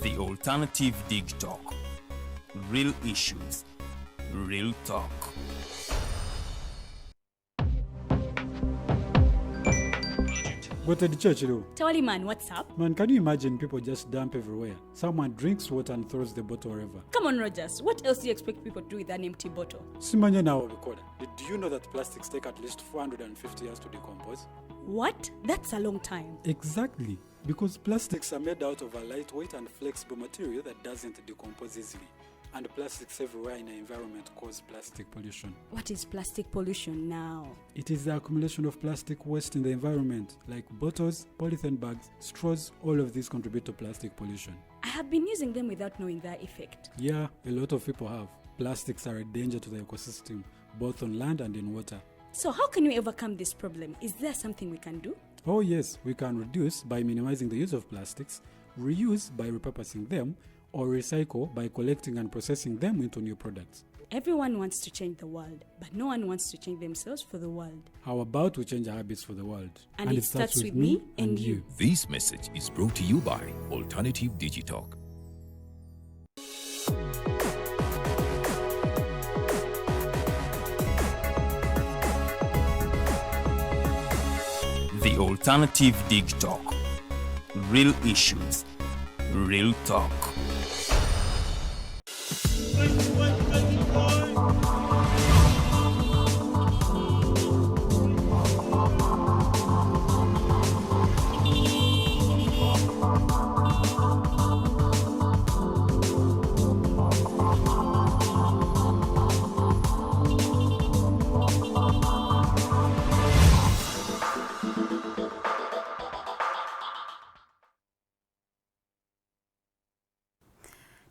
The Alternative Dig Talk. Real issues, real talk. Go to the church, though. Tawali man, what's up? Man, can you imagine people just dump everywhere? Someone drinks water and throws the bottle wherever. Come on, Rogers. What else do you expect people to do with an empty bottle? Simanya now, recorder. Did you know that plastics take at least 450 years to decompose? What? That's a long time. Exactly. Because plastics are made out of a lightweight and flexible material that doesn't decompose easily. And plastics everywhere in the environment cause plastic pollution. What is plastic pollution now? It is the accumulation of plastic waste in the environment, like bottles, polythene bags, straws. All of these contribute to plastic pollution. I have been using them without knowing their effect. Yeah, a lot of people have. Plastics are a danger to the ecosystem, both on land and in water. So how can we overcome this problem? Is there something we can do? Oh yes, we can reduce by minimizing the use of plastics, reuse by repurposing them, or recycle by collecting and processing them into new products. Everyone wants to change the world, but no one wants to change themselves for the world. How about we change our habits for the world? And it starts with me and you. This message is brought to you by Alternative Digital. The Alternative Dig Talk. Real issues, real talk.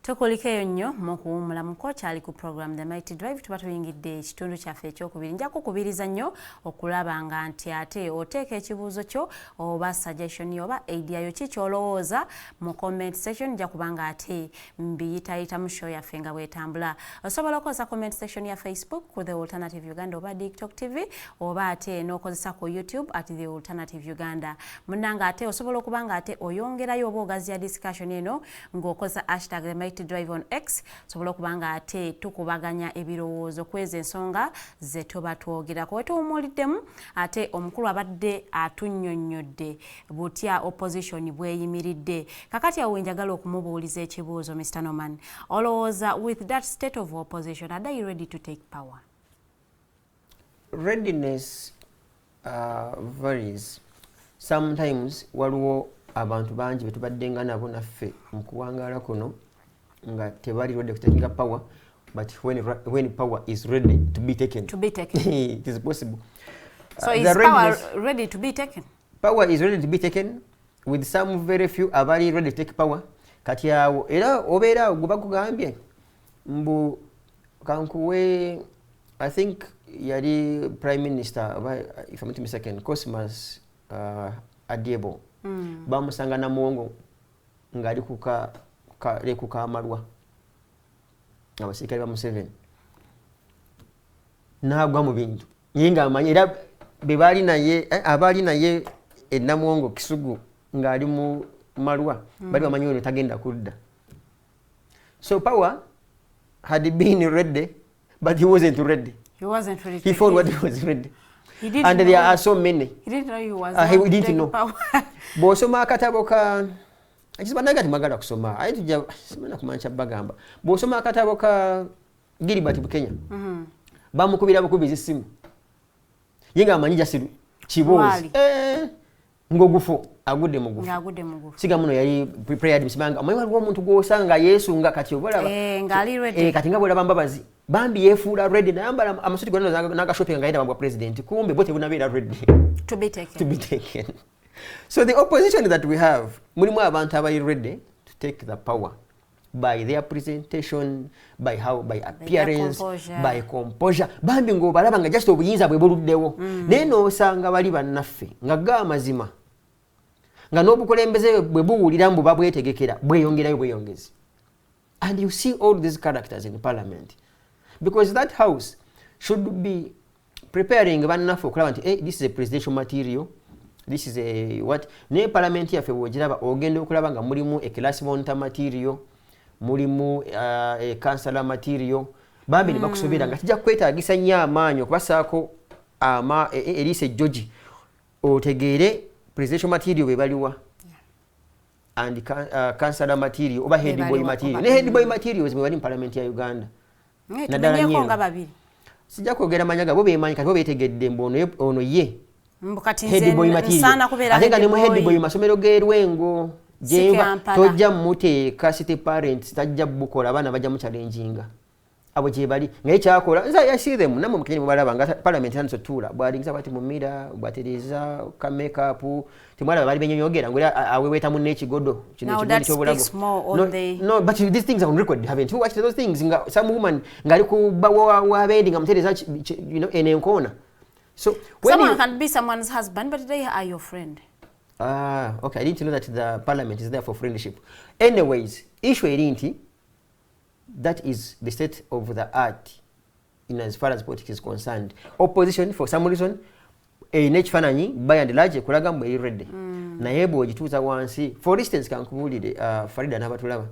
Tokolikeyo nnyo mu kuwummulamuko kyali ku program The Mighty Drive tuba tuyingidde ekitundu kyaffe ekyokubiri. Nja kukubiriza nnyo okulaba nga nti ate oteeka ekibuuzo kyo oba suggestion yo oba idea yo ki kyolowooza mu comment section. Nja kubanga ate mbiyitayita mu show yaffe nga bwetambula. Osobola okukozesa comment section ya Facebook ku The Alternative Uganda oba TikTok TV oba ate n'okozesa ku YouTube at The Alternative Uganda. Munnanga ate osobola okubanga ate oyongerayo oba ogaziya discussion eno ng'okozesa hashtag The Mighty Drive on X. Sobola okubanga ate tukubaganya ebirowoozo kweza ensonga ze tuba twogerako. Wetuwumuliddemu ate omukulu abadde atunnyonnyodde butya opposition bweyimiridde. Kakati awo njagala okumubuuliza ekibuuzo Mr. Norman. Olowooza with that state of opposition, are they ready to take power? Readiness varies. Sometimes waliwo abantu bangi betubadde nga nabo naffe mu kuwangaala kuno nga tebali ready to take power, but when power is ready to be taken, it is possible. So is power ready to be taken? Power is ready to be taken with some very few abali ready to take power. Kati awo era obeera guba kugambye mbu kankuwe, I think yali prime minister, if I'm not mistaken, Cosmas Adiebo. Bamusanga na muwongo ngali kuka amalwa abasirikale ba Museveni nagwa mu bintu nyinga amanyi era bebali naye abali naye enamuwongo Kisugu ngali mu malwa bali bamanyi ono tagenda kudda. So power had been ready, but he wasn't ready. He wasn't ready. He thought what he was ready. He didn't and know. There are so many. He didn't know he was he didn't know. Bw'osoma akatabo ka akisibanaga timagala kusoma ayi tujja simana kumancha bagamba bw'osoma akatabo ka Gilbert Bukenya bamukubira bukubizi simu yenga amanyi jasiru kibozi ngogufu agudde mugufu siga muno yali prepared misibanga amanyi waliwo omuntu gw'osanga Yesu nga kati obalaba ngali ready kati nga bwolaba mbabazi bambi yefuula ready nayambala amasuti gonna naga shopping nga yenda bwa president kumbe bote bunabeera ready to be taken. So the opposition that we have, mulimu abantu abali ready to take the power by their presentation, by appearance, by composure. Bambi ngo balaba nga just obuyinza bwe buluddewo. Neno osanga bali bannaffe nga ga mazima. Nga n'obukulembeze bwe buwulira mbu babwetegekera bweyongerayo bweyongezi. And you see all these characters in parliament. Because that house should be preparing bannaffe okulaba nti this is a presidential material. This is a what ne parliament yaffe bwogiraba ogenda okulaba nga mulimu a class monitor material, mulimu a counselor material, bambi ne bakusobera nga tijja kwetaagisa nnyo amaanyi okubasaako eriise George otegeere presidential material bwe baliwa and counselor material oba head boy material. Ne head boy materials bwe bali mu parliament ya Uganda. Naddala nnyo nga babiri. Sijja kwogera manya gabo beemanyi kati bo beetegedde mbu ono ye head boy material. Ate nga ne mu head boy masomero g'erwengo jenga tojja muteeka city parents tajja bukola abaana bajja mu challenginga abo gye bali ngaye kyakola nza yasiremu namwe mukenyi mubalaba nga parliament hanso tula bwalingiza bati mu mira bwatereza ka make up timwala bali benyonyogera ngula aweweta mu nekigodo kino kyobulago no but these things are on record haven't you watched those things nga some woman ngali ku wa wedding amtereza you know in enkona so someone can be someone's husband but they are your friend. Okay, I didn't know that the parliament is there for friendship. Anyways, issue erinti that is the state of the art in as far as politics is concerned. Opposition for some reason ekifaananyi by and large ekulaga mbu erirredde naye bw'ogituuza wansi for instance kankubulire Farida n'abatulaba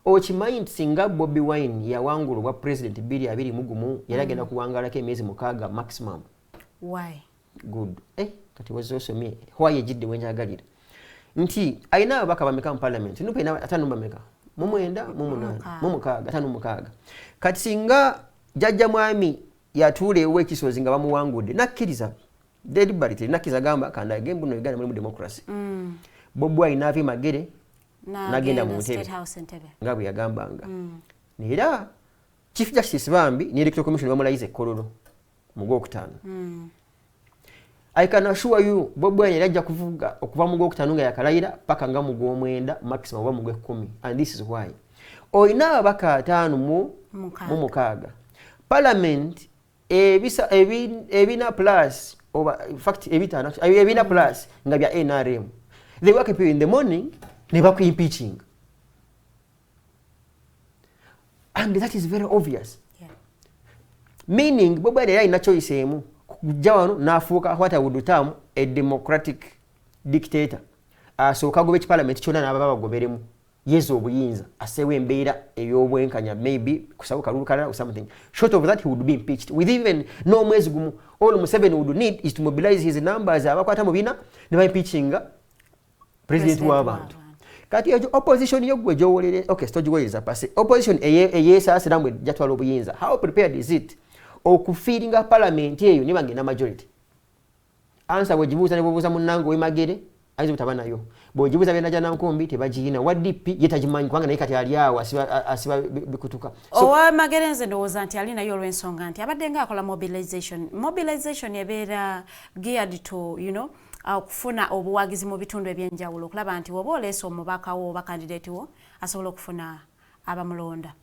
okimanyi nti singa Bobi Wine yawangulwa president 2021 yali agenda kuwangalako emyezi 6 maximum. Why? Good. Kati wazosomye why ejidde wenjagalira nti aina abaka bameka mu parliament nupe na atanumba meka mu 9 mu 8 mu 6 5 kati singa jajja mwami yatule ewe kisozi nga bamuwangudde nakkiriza deliberately nakkiza gamba kanda gembu no Uganda mu democracy Bobi Wine avi magere nagenda mu Ntebe ngabu yagambanga nira Chief Justice bambi ni electoral commission bamulayize kololo mu Gwokutaano. I can assure you Bobi Wine yajja kuvuga okuva mu Gwokutaano nga yakalayira paka nga mu Gwomwenda maximum oba mu Gwekumi, and this is why oyina abaka 5 mu 6 parliament ebina plus over in fact ebina plus nga bya NRM they wake up in the morning ne baku impeaching and that is very obvious. Meaning Bobi Wine ina choice emu kujja nafuuka what I would term a democratic dictator. So kagobe ki parliament kyona n'ababa bagoberemu yezo obuyinza asewe embeera ey'obwenkanya maybe kusawuka lulukala or something. Short of that he would be impeached with even no mwezi gumu. All Museveni would need is to mobilize his numbers abakwata mu bina ne impeachinga president w'abantu. Kati ejo opposition yogwe jowolere okay stojweleza pase opposition eyesasa namwe jatwala obuyinza. How prepared is it okufiringa parliament eyo ne bangena majority? Answer wejibuza ne bobuza munango wemagere aizo butabana yo bojibuza bena jana nkombi tebajina wadipi yetajimanyi kwanga naye kati ali awo asiba bikutuka so owa magerenze ndowooza nti alina yo olw'ensonga nti abadde nga akola mobilization ebeera geared to you know okufuna obuwagizi mu bitundu ebyenjawulo okulaba nti woba oleesa omubaka wo oba candidate wo asobola okufuna abamulonda.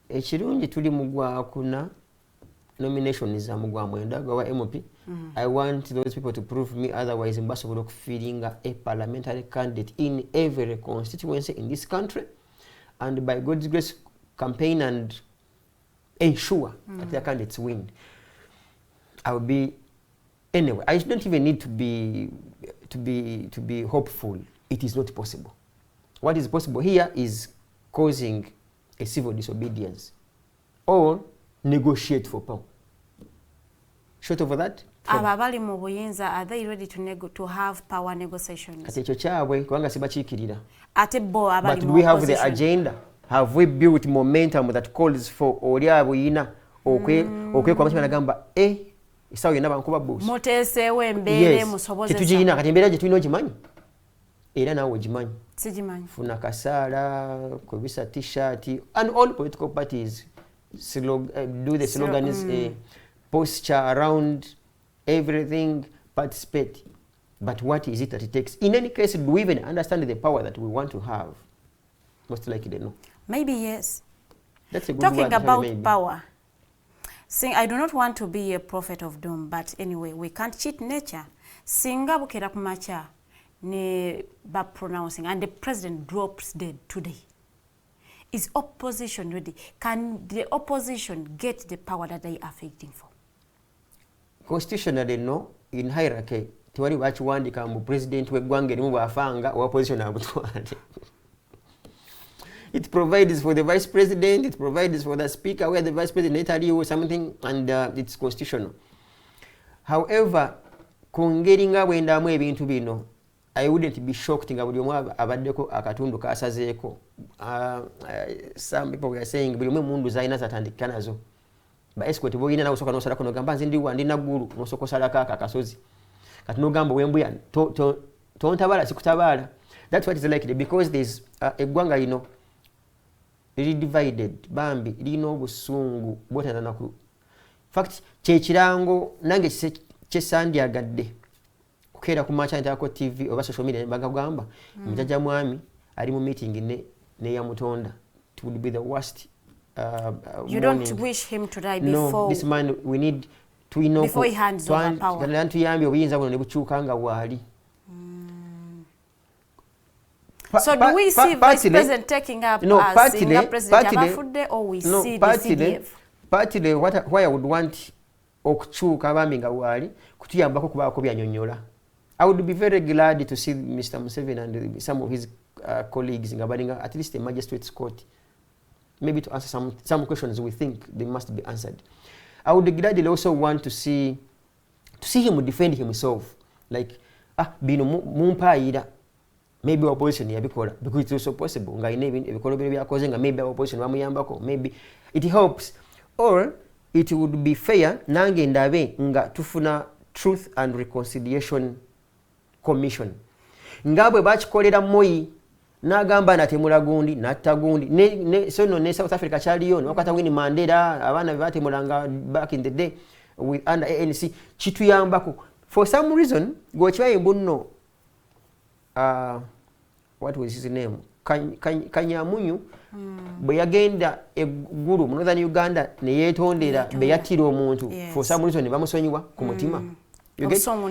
Ekirungi tuli mu Gwakuna nomination is amugwa mwenda gwa MP. I want those people to prove me otherwise impossible of feeling a parliamentary candidate in every constituency in this country and by God's grace campaign and ensure that their candidates win. I will be anyway. I don't even need to be hopeful. It is not possible. What is possible here is causing a civil disobedience or negotiate for power. Short of that, ababali mu buyinza are they ready to have power negotiations? Kati ekyo kyabwe kubanga sibakikirira. Ate bo abali mu but we have the agenda. Have we built momentum that calls for oli abuyina okwe kwa machana gamba isawo yena bankuba boss. Motesewe embeere musobozesa. Tetujina kati embeera gye tulina ogimanyi. Era nawe ogimanyi. Sigimanyi. Funa kasala, kubisa t-shirt and all political parties do the slogans posture around everything, participate. But what is it that it takes? In any case, do we even understand the power that we want to have? Most likely no. Maybe yes. That's a good Talking word, about maybe. power. Saying I do not want to be a prophet of doom, but anyway, we can't cheat nature. Singa bukera kumacha ne ba pronouncing and the president drops dead today. Is opposition ready? Can the opposition get the power that they are fighting for? Constitutionally, no. In hierarchy, tewali bakiwandika mu president w'eggwanga erimu bw'afanga owa position abutwale. It provides for the vice president, it provides for the speaker where the vice president or something, and it's constitutional. However, kungeri nga bwendamu ebintu bino, I wouldn't be shocked nga buli omu abaddeko akatundu kasazeeko. Some people were saying buli omu mundu zalina zatandikika nazo. Ba escort boyina nawe soka nosalako nogamba nze ndiwa ndina ggulu nosoko salako akasozi. Kati nogamba wembuya tontabala sikutabala. That's what is likely because there's eggwanga lino really divided bambi lino obusungu bwotananaku. Fact kyekirango nange kyesandyagadde kukeera ku macha ntako TV oba social media bagagamba mujajja mwami ali mu meeting ne ya mutonda. It would be the worst. You don't wish him to die before. No, this man we need to know before he hands over power. Kandi tuyambi obuyinza buno ne bukyuka nga waali. So do we see Vice President taking up as President Abafudde, or we see the CDF? Partly why I would want okukyuka bambi nga waali kutuyambako kubaako byanyonyola. I would be very glad to see Mr. Museveni and some of his colleagues nga balinga at least a magistrate's court, maybe to answer some questions we think they must be answered. I would gladly also want to see him defend himself, like bino mumpaayira maybe opposition yabikola, because it's also possible nga ine ebikolo bye byakoze nga maybe opposition bamuyambako, maybe it helps, or it would be fair nange ndabe nga tufuna Truth and Reconciliation Commission ngabwe bakikolera Moi nagamba natemula gundi natta gundi sono ne South Africa kyaliyo wakati Winnie Mandela abana batemulanga back in the day with under ANC kituyambako for some reason gochiwaye bunno what was his name Kanyamunyu bwe yagenda eggulu mu Northern Uganda ne yetondera be yatira omuntu for some reason bamusonyiwa ku mutima.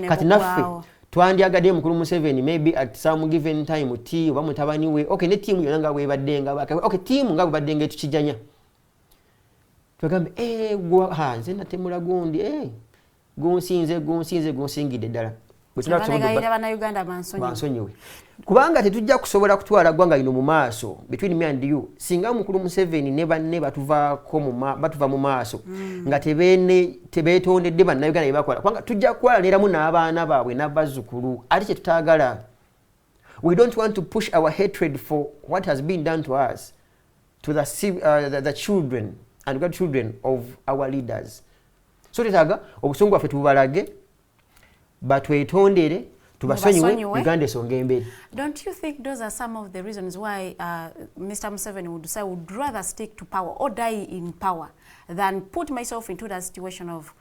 Kati naffe twandyagadde mukulu Museveni maybe at some given time ti oba mutabani we okay ne team yona nga webaddenga okay team nga bwebaddenga tukijanya tugambe nze natemula gundi gonsinzide ddala bansonyiwe kubanga tetujja kusobola kutwala ggwanga lino mu maaso between me and you singa mukulu Museveni ne banne batuva mu maaso nga tebeetondedde bannayuganda bye bakola kubanga tujja kwalaliramu n'abaana baabwe n'abazzukulu ate kye tutaagala. We don't want to push our hatred for what has been done to us to the children and grandchildren of our leaders. So tetaaga obusungu bwaffe tububalage batwetondere tubasonyiwe Uganda esonga emberi. Don't you think those are some of the reasons why Mr. Museveni would say would rather stick to power or die in power than put myself into that situation of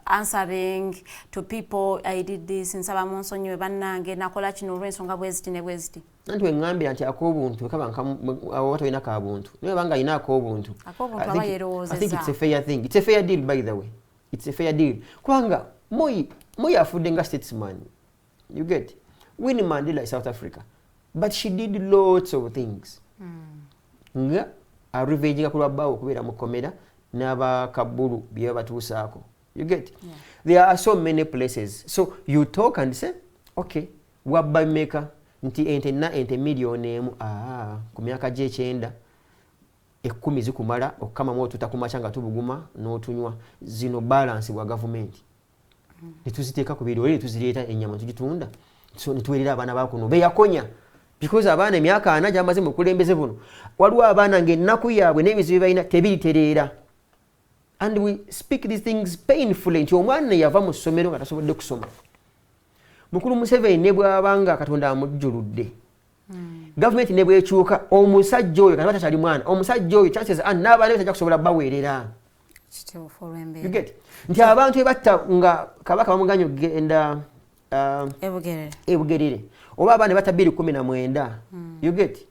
answering to people, I did this, nsaba munsonyiwe bannange nakola kino olw'ensonga bweziti ne bweziti. Nanti wengambira nti ak'obuntu kaba watu alina ak'obuntu naye banga alina ak'obuntu. I think it's a fair thing. It's a fair deal, by the way. It's a fair deal. Kubanga Moi afudde nga statesman. You get? Winnie Mandela is South Africa. But she did lots of things. Nga arivejinga kulwabawo okubeera mu komera n'abakabulu bye batuusaako. You get? Yeah. There are so many places. So you talk and say, okay, wabba meka nti ente million emu ku myaka gy'ekyenda 10 zikumala okukamamu otuta ku makya nga tubuguma n'otunywa zino balance bwa government. Netuziteeka ku biro era tuzireeta ennyama tugitunda so nituwerera abaana bakuno beyakonya because abaana emyaka 4 gyamaze mu kulembeze buno waliwo abaana ng'ennaku yaabwe n'ebizibu balina tebiritereera. And we speak these things painfully nti omwana yava mu ssomero nga tasobodde kusoma. Mukulu Museveni ne bw'abanga Katonda amujjuludde gavumenti ne bw'ekyuka omusajja oyo kati takyali mwana omusajja oyo chances and n'abaana be tajja kusobola baweerera. You get? Nti abantu ebatta nga kabaka bamuganyo genda ebugerere oba abaana batta 219. You get?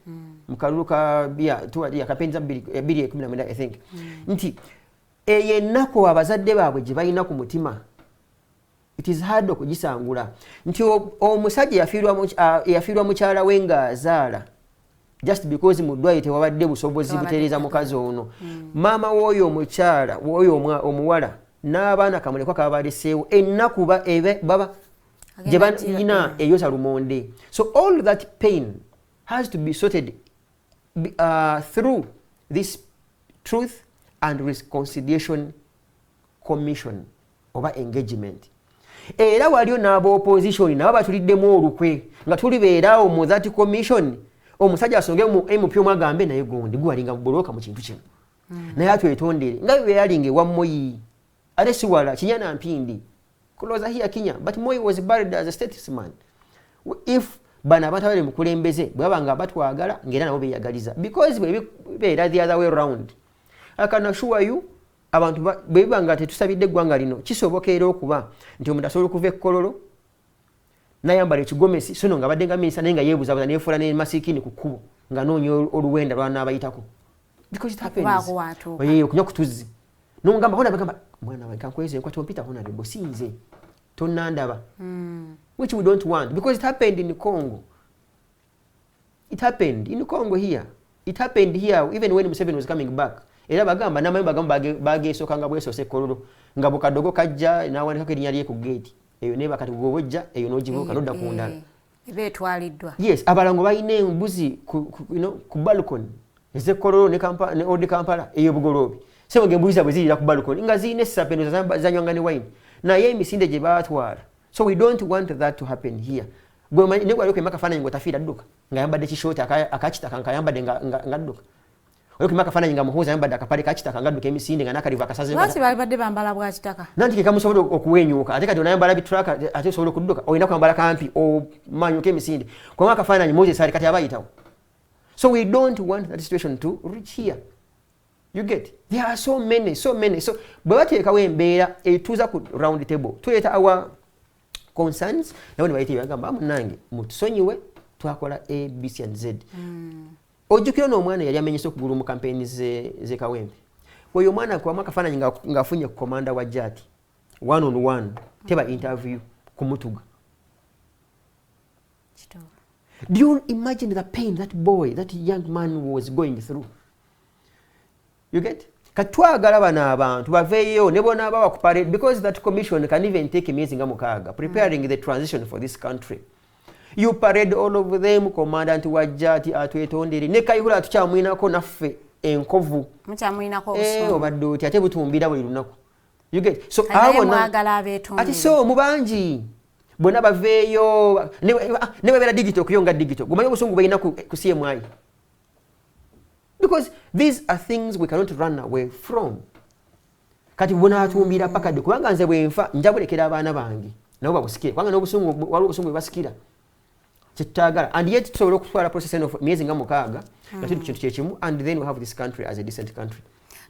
Mukalulu ka tuwali kapenza 219 I think. Nti eyennaku abazadde baabwe gye balina ku mutima it is hard okugisangula nti omusajja yafiirwa mukyala we ng'azaala just because mu ddwaliro tewabadde busobozi butereeza mukazi ono. Maama w'oyo omukyala w'oyo omuwala n'abaana kamulekwa kabaleseewo ennaku baba Jebana eyosa lumonde. So all that pain has to be sorted through this Truth and Reconciliation Commission over engagement. Era waliyo n'aba opposition nabo batuliddemu olukwe nga tulibeerawo mu that commission omusajja asonge mu MP mwagambe naye gundi gwalinga muboloka mu kintu kino naye atwetondere nga bwe yalinga ewa Moyi ate siwala Kinyana Mpindi closer here Kenya but Moyi was buried as a statesman. If bana batawale mukulembeze bwabanga batwagala ngera nabo beyagaliza because bwe beera the other way around. I can assure you abantu bebanga tetusabidde gwanga lino kisobokera okuba nti omuntu asobola okuva ekkololo nayambala ekigomesi sono nga baddenga minisa naye nga yeebuzabuza neefuula ne masikini ku kkubo nga noonya oluwenda lwanaabayitako because it happens okunywa kutuzi nomugamba hona bagamba mwana wange kankweze nkwata ompita hona lebo sinze tonnandaba which we don't want because it happened in Congo. It happened in Congo here. It happened here even when Museveni was coming back. Era bagamba namayo bagamba bageesoka nga bwesose ekkololo nga bukadogo kajja n'awandikako erinnya lye ku gate eyo ne bakati gwobojja eyo n'ogibuuka n'odda ku ndala beetwaliddwa. Yes, abalango balina embuzi ku balcony ez'ekkololo ne Old Kampala eyo bugoloobi sebo ng'embuzi zaabwe zirira ku balcony nga zirina essapendo zanywanga ne wine naye emisinde gye baatwala. So we don't want that to happen here. Gwe ne gwali okwemaka faananyi ng'otafiira dduka ng'ayambadde kishooti akakitaka ng'ayambadde nga dduka. Oyo kafaananyi nga muhooza ayambadde akapale kakitaka ngadduka emisinde nga n'akalivu akasaze lwaki balibadde bambala bwa kitaka nanti kekamusobola okuwenyuuka ate kati onayambala bitraka ate osobola okudduka olina kwambala kampi omanyuka emisinde kuba akafaananyi Moses ali kati abayitawo. So we don't want that situation to reach here. You get? There are so many. So bwe bateekawo embeera etuuza ku round table tuleeta our concerns nabo ne bayita bagamba munange mutusonyiwe twakola A, B, C and Z. Ojjukira n'omwana yali amenyese okugulu mu kampeni ze Kawempe. Oyo omwana kwa makafaananyi ng'afunye ku komanda wa Jati 1-on-1 teba interview ku Mutuga. Do you imagine the pain that boy, that young man was going through? You get? Katwagala bano abantu baveeyo ne bona baba ku parade because that commission can even take emyezi nga mukaaga preparing the transition for this country. You parade all of them, commandant wa Jati atwetondere ne Kayihura tukyamwinako naffe enkovu mukyamwinako obusungu obadde oti ate butumbira buli lunaku. You get? So mwagala abeetondere ati so mubangi bonna baveeyo ne babeera digital okuyonga digital gumanyi obusungu bweyina ku CMI because these are things we cannot run away from. Kati bona atumbira pakadde kubanga nze bwenfa njabulekera abaana bange nabo babusikire kubanga n'obusungu waliwo obusungu bwebasikira kyetutagala and yet tusobola okutwala process of myezi nga mukaaga nga tuli kintu kyekimu and then we have this country as a decent country.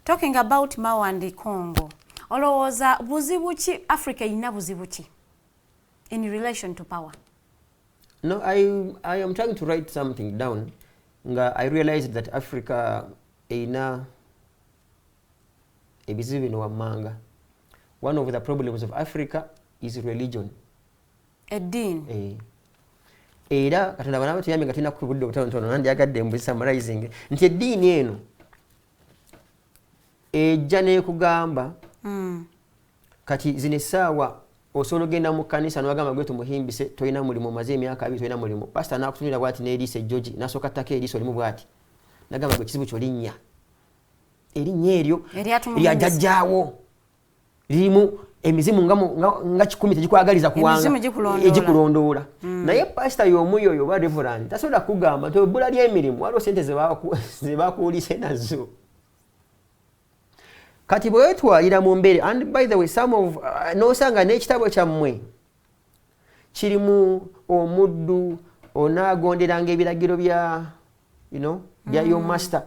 Talking about Mao and Congo, olowooza buzibu ki Africa erina buzibu ki in relation to power? No, I am trying to write something down nga I realized that Africa erina ebizibu bino wammanga. One of the problems of Africa is religion. Eddiini. Era Katonda bana batuyambe nga tulina ku budde obutonotono nandyagadde mbu summarizing nti eddiini eno ejja n'ekugamba kati zino essaawa osobola ogenda mu kkanisa n'ogamba gwe Tumuhimbise tolina mulimu omaze emyaka 2 tolina mulimu pastor n'akutunira bw'ati n'eriisa ejjogi n'asooka ttako eriisa olimu bw'ati nagamba gwe kizibu ky'olinnya erinnya eryo erya jjajjaawo lirimu emizimu nga 10 tegikwagaliza kuwanga egikulondoola naye pastor y'omu yoyo oba reverend tasobola kugamba nti ebbula ly'emirimu waliwo sente ze bakuwulise nazo kati bwe wetwalira mu mbeere and by the way some of n'osanga n'ekitabo kyammwe kirimu omuddu onaagonderanga ebiragiro bya bya your master.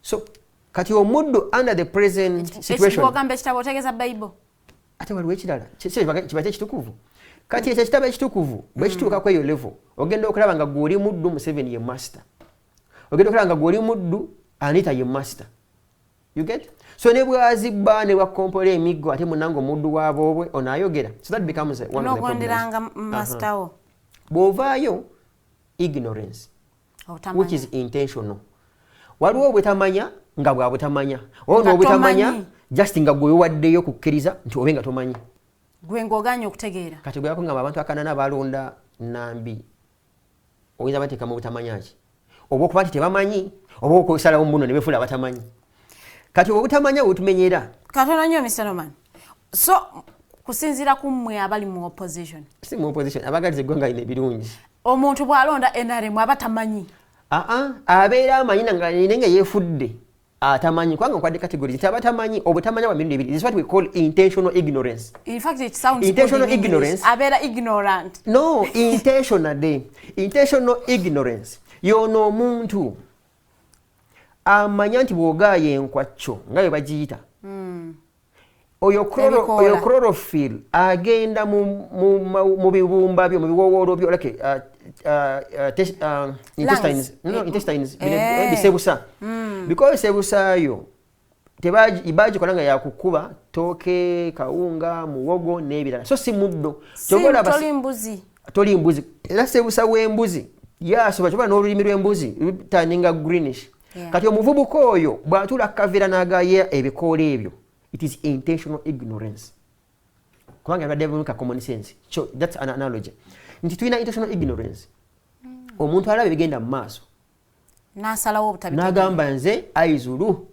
So kati omuddu under the present situation ekitabo otegeeza Bible ate waliwo ekirala kibate ekitukuvu kati ekyo ekitabo ekitukuvu bwe kituuka ku eyo level ogenda okulaba nga gw'oli muddu Museveni ye master ogenda okulaba nga gw'oli muddu Anita ye master. You get? So ne bwazibba ne bwakompola emiggo ate munango omuddu waabobwe onaayogera. So that becomes one of the problems. Master wo bw'ovaayo ignorance which is intentional. Waliwo bwetamanya nga bwa butamanya ono obutamanya just nga gwe waddeyo kukkiriza nti obe nga tomanyi gwe ng'ogaanye okutegeera kati bwe yakungamba abantu akanana balonda Nambi oyinza bateeka mu butamanya ki oba okuba nti tebamanyi oba okusalawo mbuno ne befuula abatamanyi kati obutamanya butumenyera katono nnyo Mr. Norman so kusinziira ku mmwe abali mu opposition si mu opposition abagaliza eggwanga lino ebirungi omuntu bw'alonda NRM aba tamanyi abeera amanyi nga yeefudde atamanyi kubanga nkwadde categories nti abatamanyi obutamanya bwa mirundi ebiri. This is what we call intentional ignorance. In fact, it sounds intentional good in ignorance. Abeera ignorant. No, intentional ignorance. Yono omuntu amanya nti bw'ogaayo enkwacco nga bwe bagiyita oyo chlorophyll agenda mu bibumba byo mu biwoowoolo byo like intestines bisebusa because sebusaayo ibagikola nga yakukuba tooke kawunga muwogo n'ebirala so si muddo toli mbuzi era sebusa w'embuzi yasoba kyoba n'olulimi lw'embuzi lutandinga greenish kati omuvubuka oyo bw'atuula kavera n'agaya ebikoola ebyo it is intentional ignorance kubanga abadde bunuka common sense so that's an analogy nti tulina intentional ignorance omuntu alaba ebigenda mu maaso n'asalawo obutabitegeera n'agamba nze ayizulu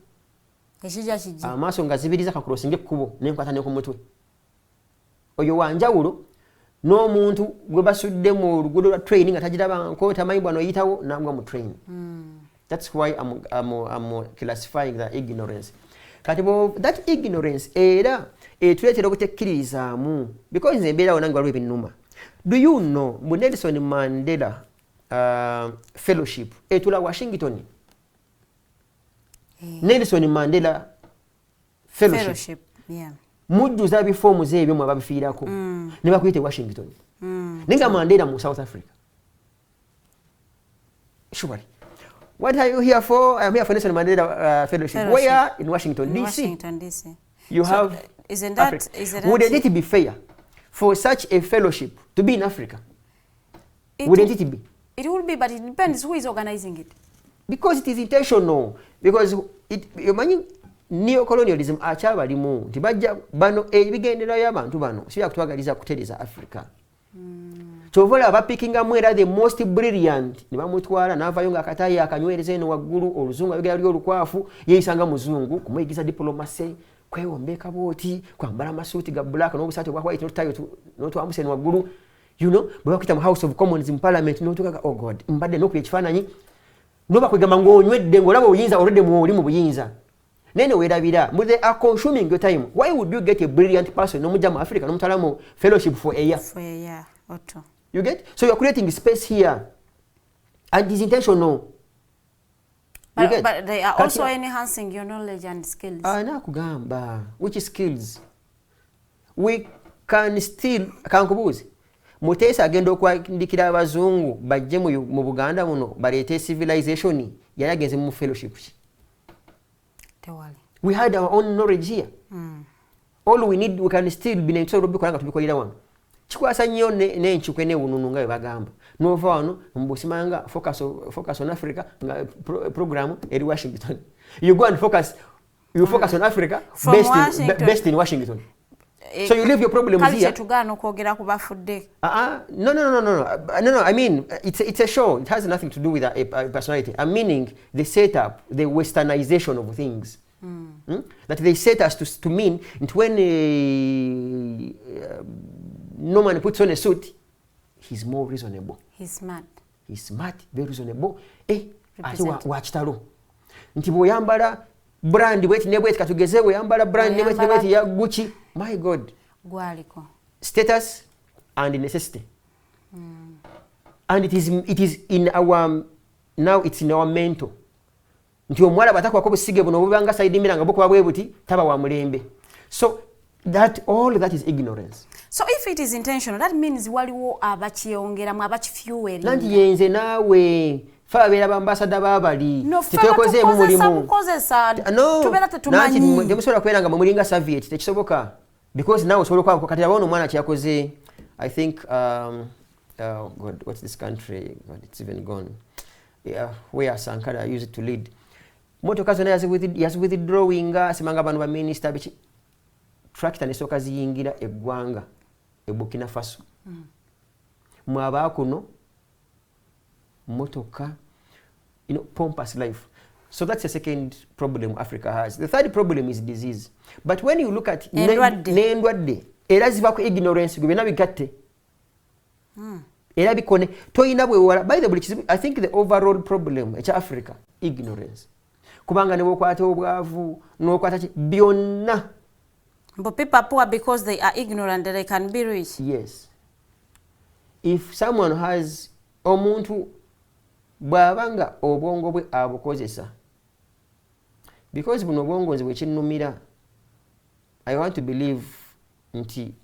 ekijja kijja amaaso nga zibiriza kakulosinga ekkubo n'enkwata ne ku mutwe oyo wanjawulo n'omuntu gwe basudde mu luguudo lwa train nga tagirabanko tamanyi bwano oyitawo nagwa mu train that's why I'm classifying the ignorance kati that ignorance era tuleetera obutekkiririzaamu because nze embeerawo nange waliwo ebinnuma do you know mu Nelson Mandela fellowship etula Washington Nelson Mandela fellowship mujjuza bifoomu z'ebyo mwe babifiirako ne bakuyita Washington nenga Mandela mu South Africa sure. What are you here for? I'm here for Nelson Mandela fellowship. Where? In Washington, D.C. Washington, D.C. You so have isn't Africa. Wouldn't it be fair for such a fellowship to be in Africa? Wouldn't it be? It would be, but it depends who is organizing it. Because it is intentional. Because neo-colonialism akyabalimu nti bajja bano ebigendera y'abantu bano sibya kutwagaliza kutereza Africa. Chovola abapikingamu era the most brilliant ne bamutwala n'avayo nga akatayi akanywereza eno waggulu oluzungu abigera lyo olukwafu yeeyisanga muzungu kumuyigiza diplomacy kwewombeka bwoti kwambala amasuuti ga black n'obusaati obwa white n'otutayo n'otwambusa eno waggulu you know bwe bakuyita mu House of Commons mu Parliament n'otukaga oh God mbadde n'okuya ekifaananyi n'oba kwegamba ng'onywedde ng'olaba obuyinza olwedde oli mu buyinza nene weerabira they are consuming your time. Why would you get a brilliant person n'omujja mu Africa n'omutwala mu fellowship for a year? For a year or two. You get? So you're creating space here. And it's intentional. But they are also enhancing your knowledge and skills. Nakugamba. Which skills? We can still... Kankubuzi. Mutesa agenda okwandikira abazungu bajje mu Buganda muno baleete civilization yali agenze mu fellowship. We had our own knowledge here. All we need, we can still be in trouble because we call it chikwasa nnyo n'enkyuka n'ewununu nga bwe bagamba n'ova wano mbusimanga focus on Africa nga program eri Washington you go and focus on Africa based in Washington so you leave your problems here tugana okwogera ku bafudde no I mean it's a show. It has nothing to do with a personality. I'm meaning the setup, the westernization of things. That they set us to mean when no man puts on a suit, he's more reasonable. He's smart, very reasonable. Ate wakitalo. Nti bw'oyambala brand bweti ne bweti katugeze bw'oyambala brand ne bweti ya Gucci. My God. Gwaliko. Status and necessity. And it is in our now it's in our mental. Nti omwala batakwako busige buno bubanga side miranga bukuba bwe buti taba wa mulembe. So all that is ignorance. So if it is intentional, that means waliwo abakiyongeramu abakifuel. Nanti yenze nawe fabeera bambasada babali tetekoze mu mulimu. No. Tubera tetumanyi. Nanti temusobola kweranga mu mulinga Soviet tekisoboka because now osobola kwako kati abawo omwana kyakoze I think oh God, what's this country? God, it's even gone. Yeah, where Sankara used to lead. Motoka zona yazi withdrawing asimanga abantu ba minister bichi tractor nesoka ziyingira eggwanga e Burkina Faso mwaba kuno motoka pompous life. So that's the second problem Africa has. The third problem is disease. But when you look at n'endwadde era ziva ku ignorance gwe bina bigatte era bikone toyina bwe wala. By the way, I think the overall problem in Africa ignorance. Kubanga ne bokwata obwavu n'okwata byonna. But people are poor because they are ignorant that they can be rich. Yes. If someone has omuntu bwabanga obwongo bwe abukozesa, because buno obwongo nze bwekinnumira, I want to believe nti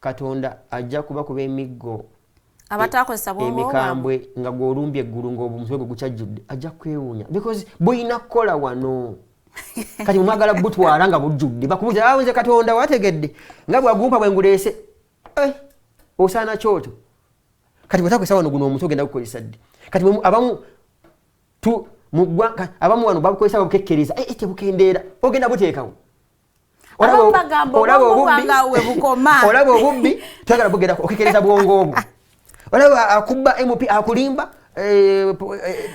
Katonda ajja kuba kuba emiggo abatakozesa bwongo emikambwe nga gw'olumbye eggulu ng'omutwe gwe gukyajjudde ajja kwewuunya because buyina kukola wano. Kati mwagala butwala nga bujjudde bakubuza awenze Katonda wategedde nga bwagumpa bwenguleese osaana kyoto. Kati bwetakwesa wano guno omuntu ogenda kukolesa ddi. Kati abamu abamu wano babukozesa babukekkereza tebukendeera ogenda buteekawo. Olaba obubbi twagala bugenda okekkereza bwongo obwo. Olaba akubba MP akulimba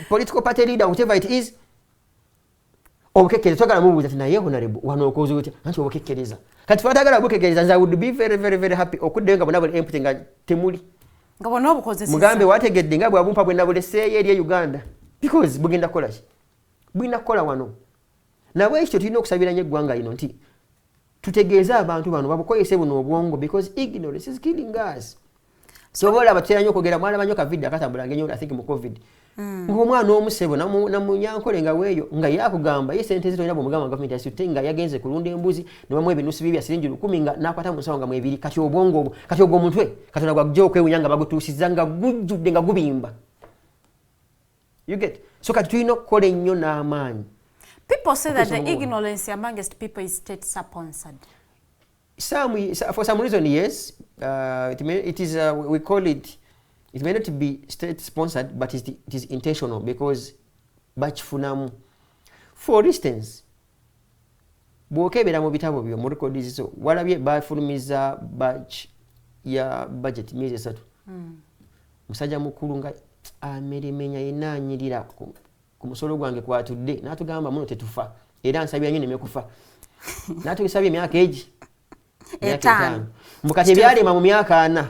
political party leader whatever it is obukekkereza twagala mubuuza ati naye honorable wano okoze otya anti obukekkereza. Kati twatagala bukekkereza nze I would be very very very happy okuddeyo nga bonna buli empty nga temuli nga bonna obukozesa mugambe wategedde nga bwabumpa bwe nabuleseeyo eri Uganda because bugenda kukola ki bugenda kukola wano. Nabwe ekyo tulina okusabira nnyo eggwanga lino nti tutegeeze abantu bano babukozese buno obwongo because ignorance is killing us. Sobola batera nnyo kwogera mwana banyo ka video akatambulanga nnyo I think mu COVID. Ng'omwana omusebo namunyankole nga weeyo nga yakugamba ye sente zitolina bw'omugamba gavumenti asute nga yagenze kulunda embuzi ne bamuwa ebinusu bibya siringi 10 nga nakwata mu nsawo nga mwebiri. Kati obwongo obwo kati ogwo omutwe Katonda gwagujja okwewunya nga bagutuusizza nga gujjudde nga gubimba. You get? So kati tulina okukola ennyo n'amaanyi. People say that the ignorance amongst people is state sponsored. For some reason, yes. It is we call it. It may not be state sponsored, but it is intentional because bachifunamu. For instance, bwokebera mu bitabo byo mu records so walabye bafulumiza batch ya budget miezi 3. Musajja mukulu nga ameremenya yenanyirira ku musolo gwange kwatudde natugamba muno tetufa era nsabira nnyo nemekufa natugisabye emyaka egi etano mukati ebyalima mu myaka 4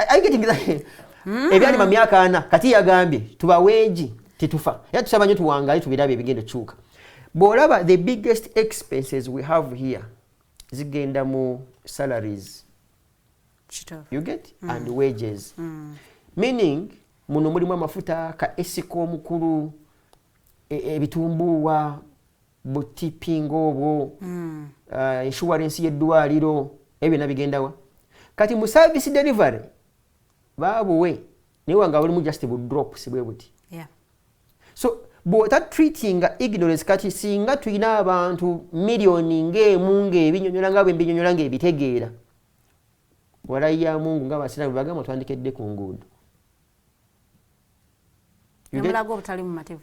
I getting that ebyalima mu myaka 4 kati yagambye tubaweegi tetufa era tusaba nnyo tuwangaye tubirabe ebigenda chuka bwolaba the biggest expenses we have here zigenda mu salaries you get and wages meaning muno mulimu amafuta ka esiko omukulu ebitumbuwa butipingo obwo insurance y'eddwaliro ebyo nabigendawa kati mu service delivery babuwe niwe nga buli mu just bu drop sibwe buti so that treating ignorance kati singa tuina abantu milioni ng'emu ng'ebinyonyola nga bwe mbinyonyola ng'ebitegeera wala ya Mungu nga basira bagamba twandikedde ku nguudo Nemulago butali mu mativu.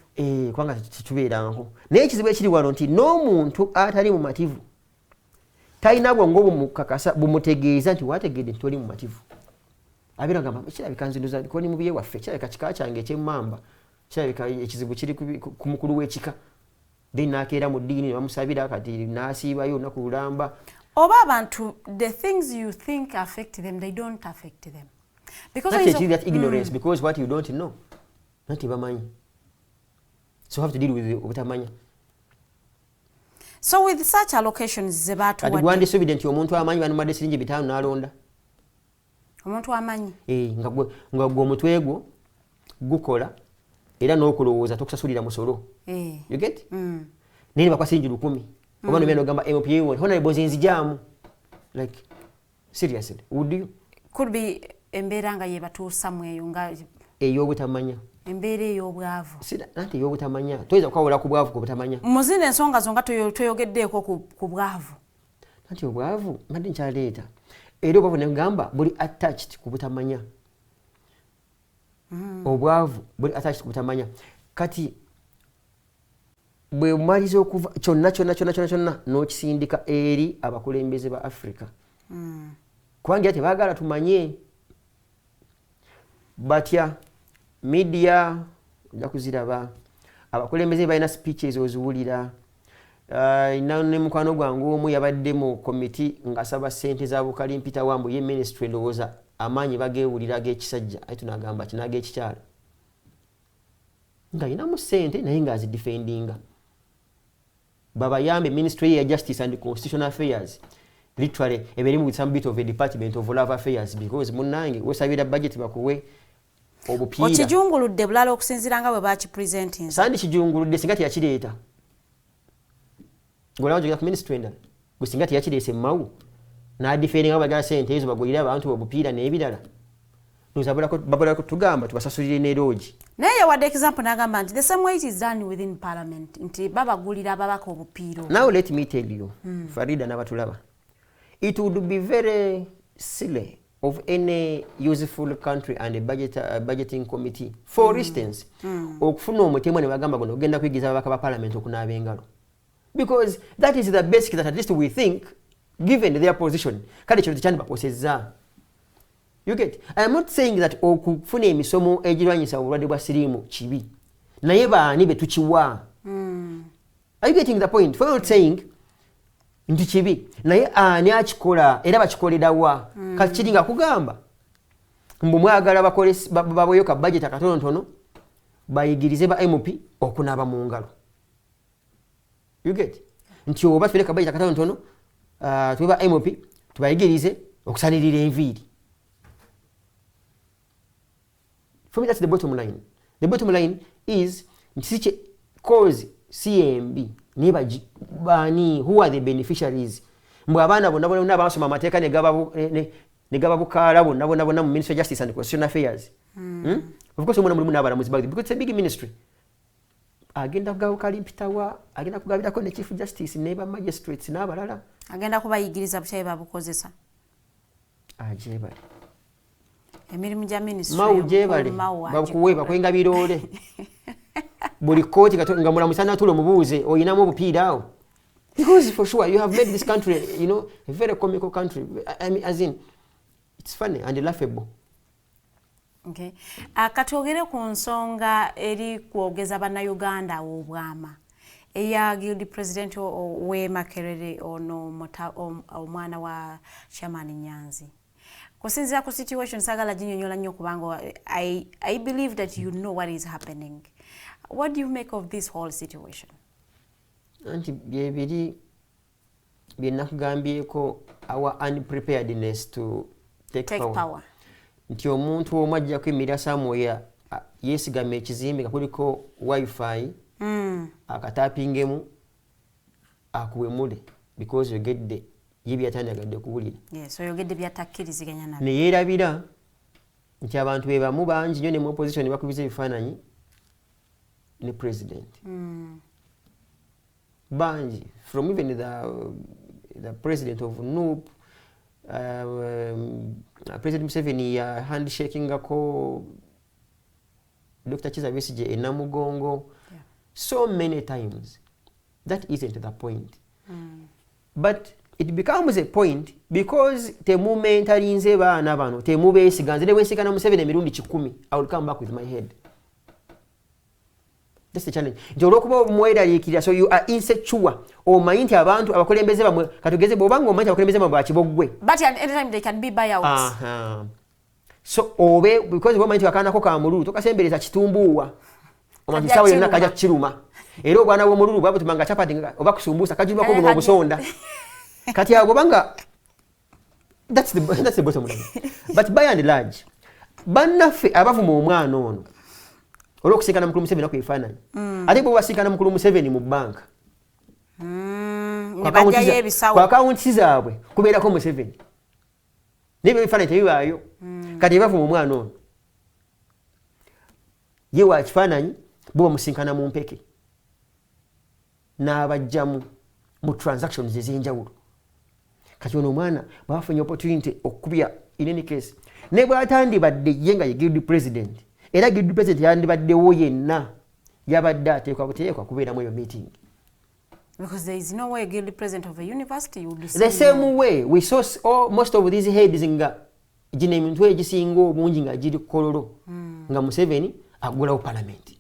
Kwanga tubeeranko. Naye ekizibu ekiri wano nti n'omuntu atali mu mativu talina bwongo bumukakasa bumutegeeza nti wategedde nti oli mu mativu. Abeera ngamba kirabika nzinduza ko ni mu biye waffe kirabika kika kyange ekyemmamba kirabika ekizibu kiri ku mukulu w'ekika then nakeera mu ddiini bamusabira kati n'asiibayo nakulamba. Oba abantu the things you think affect them they don't affect them. Because that's ignorance because what you don't know. Nati bamanyi. So have to deal with ubutamanya. So with such allocations zebatu what? Gwandi evident omuntu amanyi banu madde siringi 5 nalonda. Omuntu amanyi. Nga gwo omutwego gukola era n'okulowooza tokusasulira musolo. You get? Nini bakwa siringi 10. Oba no gamba MPA won honorable zinzijamu. Like seriously would you? Could be embeera nga yebatuusa mweyo nga ey'obutamanya. Embeera ey'obwavu. Sida nanti ey'obutamanya. Toyinza kwawula ku bwavu ku butamanya. Muzine ensonga zonga toyogeddeeko ku bwavu. Nanti obwavu mbadde nkyaleeta. Era obwavu ne ngamba buli attached ku butamanya. Obwavu buli attached ku butamanya. Kati bwe maliza okuva kyonna n'okisindika eri abakulembeze ba Africa. kubanga tebaagala tumanye batya media ojja kuziraba abakulembeze balina speeches oziwulira ne mukwano gwange omu yabadde mu komiti ng'asaba ssente za bukalimpita wambu ye ministry ndowooza amaanyi bageewulira ag'ekisajja ate tunagamba kino ag'ekikyala ng'ayinamu ssente naye ng'azidefendinga babayambe ministry ya justice and constitutional affairs literally eberimu with some bit of a department of love affairs because munnange wesabira budget bakuwe obupiira okijunguludde bulala okusinziira nga bwe bakipresenting sandi kijunguludde singa teyakireeta ng'olawojogera ku ministry endala gwe singa teyakireese mmawu n'adifendinga bagala ssente ezo bagulire abantu obupiira n'ebirala babulako tugamba tubasasulire n'eroogi naye yawadde example n'agamba nti the same way it is done within parliament nti babagulira ababaka obupiira now let me tell you Farida n'abatulaba it would be very silly of any useful country and a budgeting committee for instance okufuna omutemwa ne bagamba guno ogenda kuyigiza ababaka ba parliament okunaaba engalo because that is the basic that at least we think given their position kale kino tekyandibakosezza. You get? I am not saying that okufuna emisomo egirwanyisa obulwadde bwa siriimu kibi naye baani be tukiwa. Are you getting the point? For not saying nti kibi naye ani akikola era bakikolera wa kati kiri nga kugamba mbu mwagala baboyo ka budget akatonotono bayigirize ba MP okunaaba mu ngalo. You get? Nti oba tufire ka budget akatonotono tuba MP tubayigirize okusalirira enviiri. For me, that's the bottom line. The bottom line is cause CMB bani who are the beneficiaries. Mbu abaana bonna bonna basoma amateeka ne gaba bukaala bonna bonna mu Ministry of Justice and Constitutional Affairs. Of course omwana mulimu n'abalamuzi bagidi because it's a big ministry. Agenda kugawo kalimpitawa agenda kugabirako ne Chief Justice ne ba magistrates n'abalala. Agenda kubayigiriza bukyayi babukozesa. Ajebale. Emirimu gya ministry mau jebale bakuwe bakwenga birole buli kooti nga mulamusana tulo mubuuze oyinamu obupiira awo because for sure you have made this country a very comical country. I mean, as in it's funny and laughable. Okay. Katwogere ku nsonga eri kwogeza bannayuganda obwama eya guild president Walemelerwa ono omwana wa chairman Nyanzi. Kusinzira ku situation sagala jinyonyola nnyo kubanga I believe that you know what is happening. What do you make of this whole situation? Anti byebiri byenakugambyeko our unpreparedness to take power. Nti omuntu omu ajja kwimirira samoya yesigama ekizimbe nga kuliko wifi akatapingemu akuwemule because yogedde yibyatandagadde kuwulira. Yes, so yogedde byatakkiriziganya nabyo. Ne yeerabira nti abantu be bamu bangi nnyo ne mu opposition bakubiza ebifaananyi ne president. Bangi from even the president of NUP President Museveni handshakingako Dr. Kizza Besigye e Namugongo so many times. That isn't the point. But it becomes a point because temumentalinze baana bano temubeesiganze ne bwesigana Museveni emirundi 10 I will come back with my head. That's the challenge. Nti olw'okuba omweraliikirira so you are insecure omanyi nti abantu abakulembeze bamwe katugeze bw'obanga omanyi abakulembeze bamwe bakiboggwe. But at any time they can be buyouts. So obe because omanyi nti akaanako ka mululu tokasembereza kitumbuuwa omanyi sawa yonna kajja kiruma era obwana bw'omululu bwabutumanga chapati oba kusumbuusa kajulwako buno obusonda kati ago banga that's the bottom line. But by and large bannaffe abavuma omwana ono olw'okusinkana mukulu Museveni ku ebifaananyi ate bwe basinkana mukulu Museveni mu banka ku akawunti zaabwe kubeerako Museveni n'ebyo ebifaananyi tebibaayo kati bavuma omwana ono ye wa kifaananyi bo bamusinkana mu mpeke n'abajjamu mu transactions ez'enjawulo kati ono omwana bwafunye opportunity okukubya in any case ne bw'atandibadde ye nga ye guild president era guild president yandibaddewo yenna yabadde ateekwa buteekwa kubeeramu eyo meeting Because there is no way a guild president of a university would The same way we saw most of these heads nga gino emintu egisinga obungi nga giri kololo nga Museveni agulawo parliament.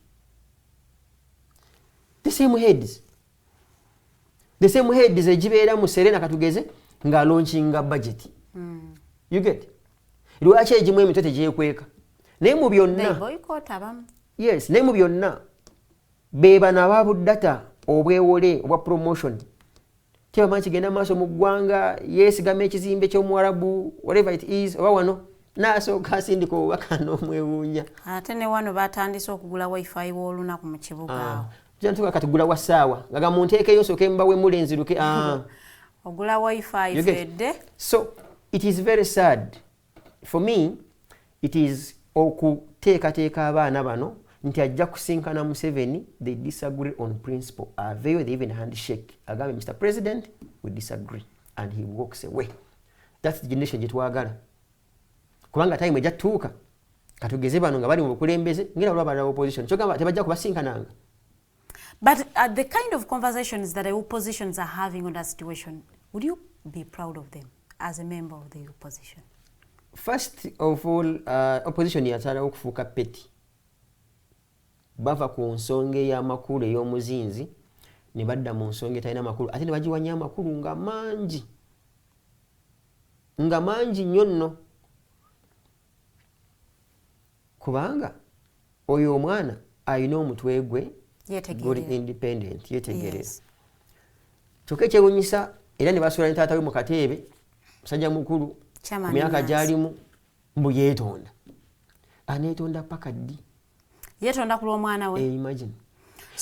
The same heads egibeera mu Serena katugeze nga launchinga budget. You get? Lwaki egimu emitwe tegyekweka? Naye mu byonna, yes, naye mu byonna beba n'ababuddata obwewole obwa promotion. Tebamanyi kigenda maaso mu ggwanga, yeesigama ekizimbe ky'Omuwarabu, whatever it is, oba wano n'asooka asindika obubaka n'omwewuunya. Ate ne wano batandise okugula wifi w'olunaku mu kibuga. Jantuka katugula wa ssaawa nga gamunteekeyo nsooke mbawe mulenziruke. Ogula wifi fedde. So it is very sad. For me, it is okuteekateeka abaana bano nti ajja kusinkana Museveni, they disagree on principle. Aveyo, they even handshake. Agambe, Mr. President, we disagree. And he walks away. That's the generation gye twagala. Kubanga time ejja tuuka katugeze bano nga bali mu bukulembeze ngera olw'abala opposition. Kyogamba tebajja kubasinkananga. But the kind of conversations that the oppositions are having on that situation, would you be proud of them as a member of the opposition? First of all, opposition yatala okufuuka peti. Bava ku nsonga ey'amakulu ey'omuzinzi ne badda mu nsonga etalina makulu ate ne bagiwanya amakulu nga mangi nnyo nno. Kubanga oyo omwana alina omutwe gwe guli independent, yetegereza. Kyokka ekyewuunyisa era ne basuula ne taata we mu kateebe musajja mukulu ku myaka gy'alimu mbu yeetonda. Aneetonda paka ddi? Yetonda ku lw'omwana we. Imagine.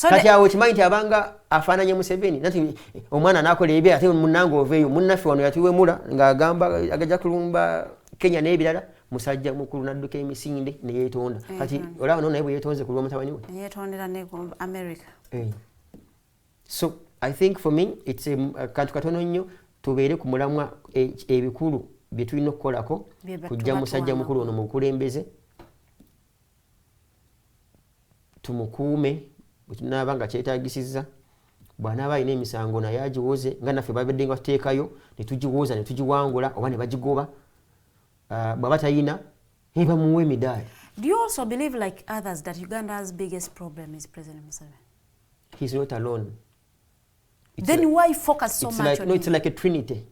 Kati awo kimanyi nti abanga afaananye Museveni nati omwana n'akola ebyo ate munnange oveeyo munnaffe wano yatuwemula ng'agamba agajja kulumba Kenya n'ebirala musajja mukulu n'adduka emisinde ne yeetonda. Kati olaba naye bwe yeetonze ku lw'omutabani we. Yeetondera ne America. So I think for me it's kantu katono nnyo tubeere ku mulamwa ebikulu bye tulina okukolako kujja musajja mukulu ono mu bukulembeze. Tumukuume bwetunaaba nga kyetaagisizza bw'anaaba alina emisango naye agiwoze nga naffe babadde nga tuteekayo ne tugiwoza ne tugiwangula oba ne bagigoba. Bw'aba tayina bamuwa emidaali. Do you also believe like others that Uganda's biggest problem is President Museveni? He's not alone. Then why focus so much on him? It's like a trinity.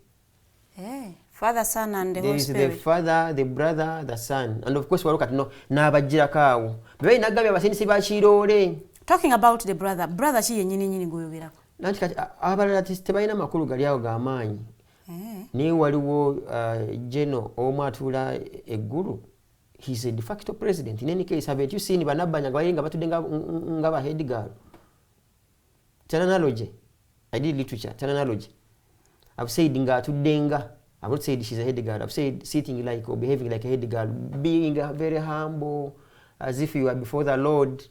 Father, Son and the Holy Spirit. There is the Father, the Brother, the Son. And of course we look at n'abajjirako awo. Bwe nagambye abasindisi ba Kiroole. Talking about the brother ki yennyini gweyogerako. Nanti kati abalala tebalina makulu gali awo g'amaanyi. Naye waliwo General omu atuula eggulu. He's a de facto president. In any case, haven't you seen banabbanya nga balinga batudde nga ba head girl? Terminology. I did literature. Terminology. I've said nga atuddenga. I've not said she's a head girl. I've said sitting like or behaving like a head girl, being very humble, as if you are before the Lord.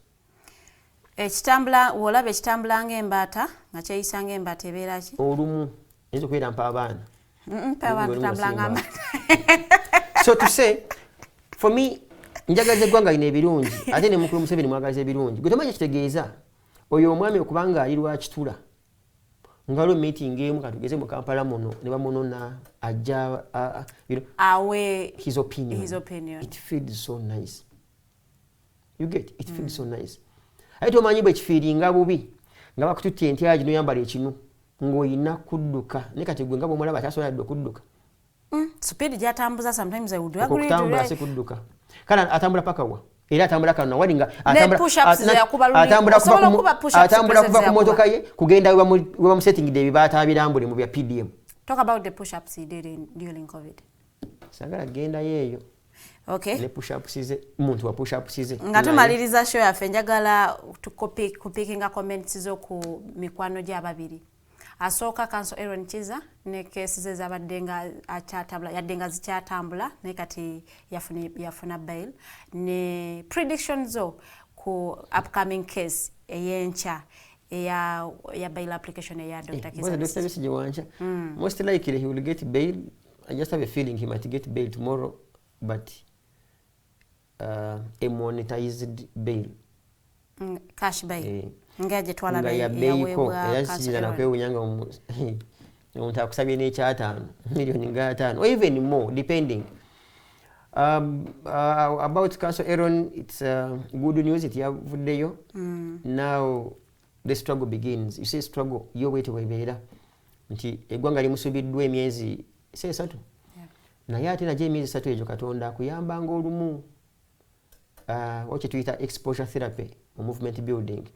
Ekitambula wolaba ekitambula ng'embaata nga kyeyisa ng'embaata ebeera ki? Olumu nzo kwera mpa abaana. Tambula ng'ambaata. So to say, for me, njagaza eggwanga lino ebirungi ate ne mukulu Museveni mwagaliza ebirungi. Gwe tomanyi kitegeeza oyo omwami okubanga ali lwakitula ngalo meeting emu katugeze mu Kampala muno ne bamunona ajja awe his opinion. It feels so nice. You get it feels so nice. Aito manyi bwe kifiiringa bubi nga bakututte ntyaji no yambala ekinu ng'oyina kudduka ne kati gwe nga bw'omulaba kyasobola dde okudduka. Speed gyatambuza sometimes I would agree okutambula si kudduka kana atambula paka wa era atambula kana wali nga atambula kuva ku motoka ye kugenda we bamu setting ebibaata abirambule mu bya PDM. Talk about the push-ups he did during COVID. Sagala genda yeeyo. Okay. Ne push-ups ze muntu wa push-ups ze. Nga tumaliriza show yaffe njagala kupickinga comments zo ku mikwano gy'ababiri. Asooka Council Aaron Chiza ne cases ze zabadde nga akyatambula yadde nga zikyatambula ne kati yafuna bail ne predictions zo ku upcoming case eyencha ya bail application ya Dr. Kizza. Most likely he will get bail. I just have a feeling he might get bail tomorrow, but a monetized bail. Cash bail. ngaje twala nga yabeiko era sijana kwewunyanga omuntu akusabye n'ekyataano million nga 5 or even more depending. About Council Aaron, it's good news. It yavuddeyo. Now the struggle begins. You say struggle, your way to webera. Nti eggwanga limusubiddwa emyezi 3. Naye ate naje emyezi 3 ejo Katonda akuyamba ng'olumu. What tuyita exposure therapy or movement building.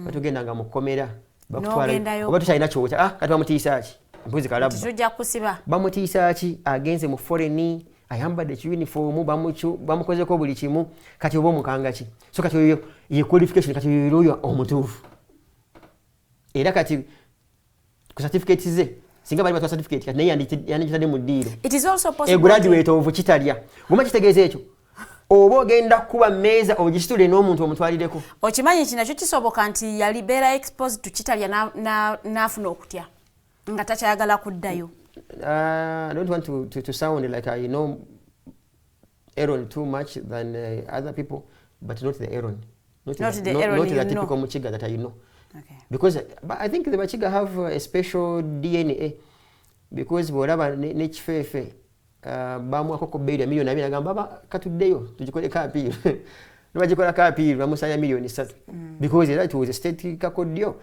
Batugendanga mu kkomera bakutwala oba tukyalina kyota kati bamutiisa ki mpuzi kalabba tujja kusiba bamutiisa ki agenze mu foreign ayambadde uniform bamukozeko buli kimu kati oba omukanga ki so kati oyo ye qualification kati oyo omutuufu era kati ku certificate ze singa bali batwa certificate kati naye yandikitadde mu ddiiro it is also possible a graduate of kitalya guma kitegeeza ekyo oba ogenda kuba mmeeza ogisitule n'omuntu omutwalireko okimanyi kinakyo kisoboka nti yali beera exposed to kitalya n'afuna okutya nga takyayagala kuddayo. I don't want to sound like I know Aaron too much than other people, but not the Aaron. Not the typical Muchiga that I know. Okay. Because I think the Machiga have a special DNA. Because whatever nechifefe bamu akoko beira million abina gamba baba katuddeyo tujikole kaapiro. Nibajikola kaapiro bamusaya million 3. Because that was a state kakodyo.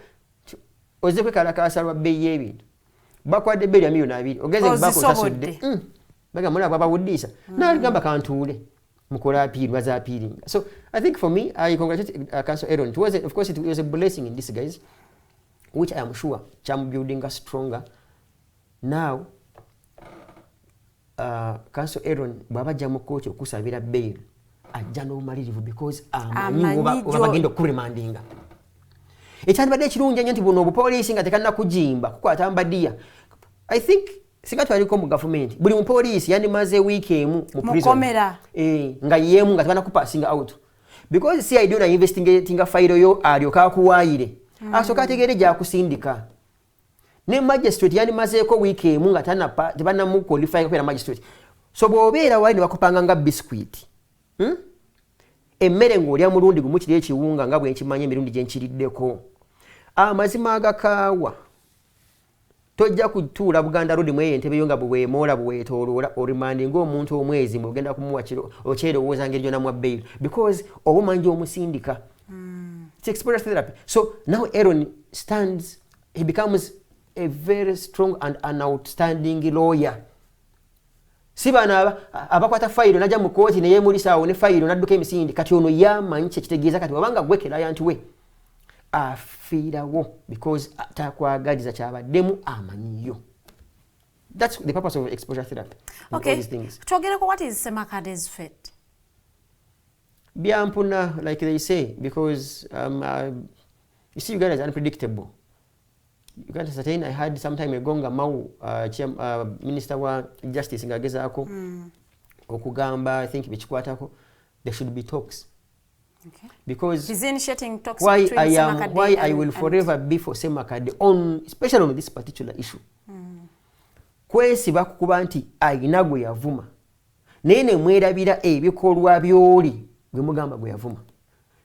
Oze kwekala kasalwa beyi ebintu. Bakwadde beira million 2. Ogeze bako tasudde. Baga muna baba wudisa. Na gamba kantuule. Mukola appeal was appealing. So I think for me, I congratulate Council Aaron. It was of course it was a blessing in disguise, which I am sure I'm building us stronger. Now, Council Aaron, Baba Jamu coach okusabira bail. Ajja n'omalirivu because obagenda okurimandinga. Ekyandibadde ekirungi nnyo nti buno obupoliisi nga tekalina kujimba kukwata mbadiya. I think singa twaliko mu government buli mupoliisi yandimaze week emu mu prison nga yemu nga tebana kupassinga out because CID na investigating file yo alyoka akuwaayire asoka ategeere gyakusindika ne magistrate yandimazeeko week emu nga tebana mu qualify kwera magistrate so bw'obeera wali ne bakupanga nga biscuit emmere ng'olya mulundi gumu kiri ekiwunga nga bwe nkimanya emirundi gye nkiriddeko amazima agakaawa tojja kutuula Buganda Road mweye entebe yo nga bweweemoola bweweetooloola orimandi ng'omuntu omwezi ogenda kumuwa kiro okyerowooza ngeri gyonna mwa bail because oba omanyi omusindika. It's exposure therapy. So now Aaron stands, he becomes a very strong and an outstanding lawyer. Si bana abakwata fayiro najja mu kooti ne yeemulisa awo ne fayiro nadduka emisindi kati ono yamanyi kitegeeza kati wabanga gwekera yantu we afiirawo because takwagaliza kyabaddemu amanyiyo. That's the purpose of exposure therapy. Okay. Twogereko what is Semakade's fate? Byampuna, like they say, because you see Uganda is unpredictable. You can't ascertain. I heard some time ago nga Mau Minister wa Justice ngagezaako okugamba I think bikikwatako there should be talks. Okay. Because he's initiating talks why between Semakade I will forever be for Semakade on especially on this particular issue. Kwesiba kukuba nti ayina gwe yavuma naye ne mwerabira ebikolwa byoli gwe mugamba gwe yavuma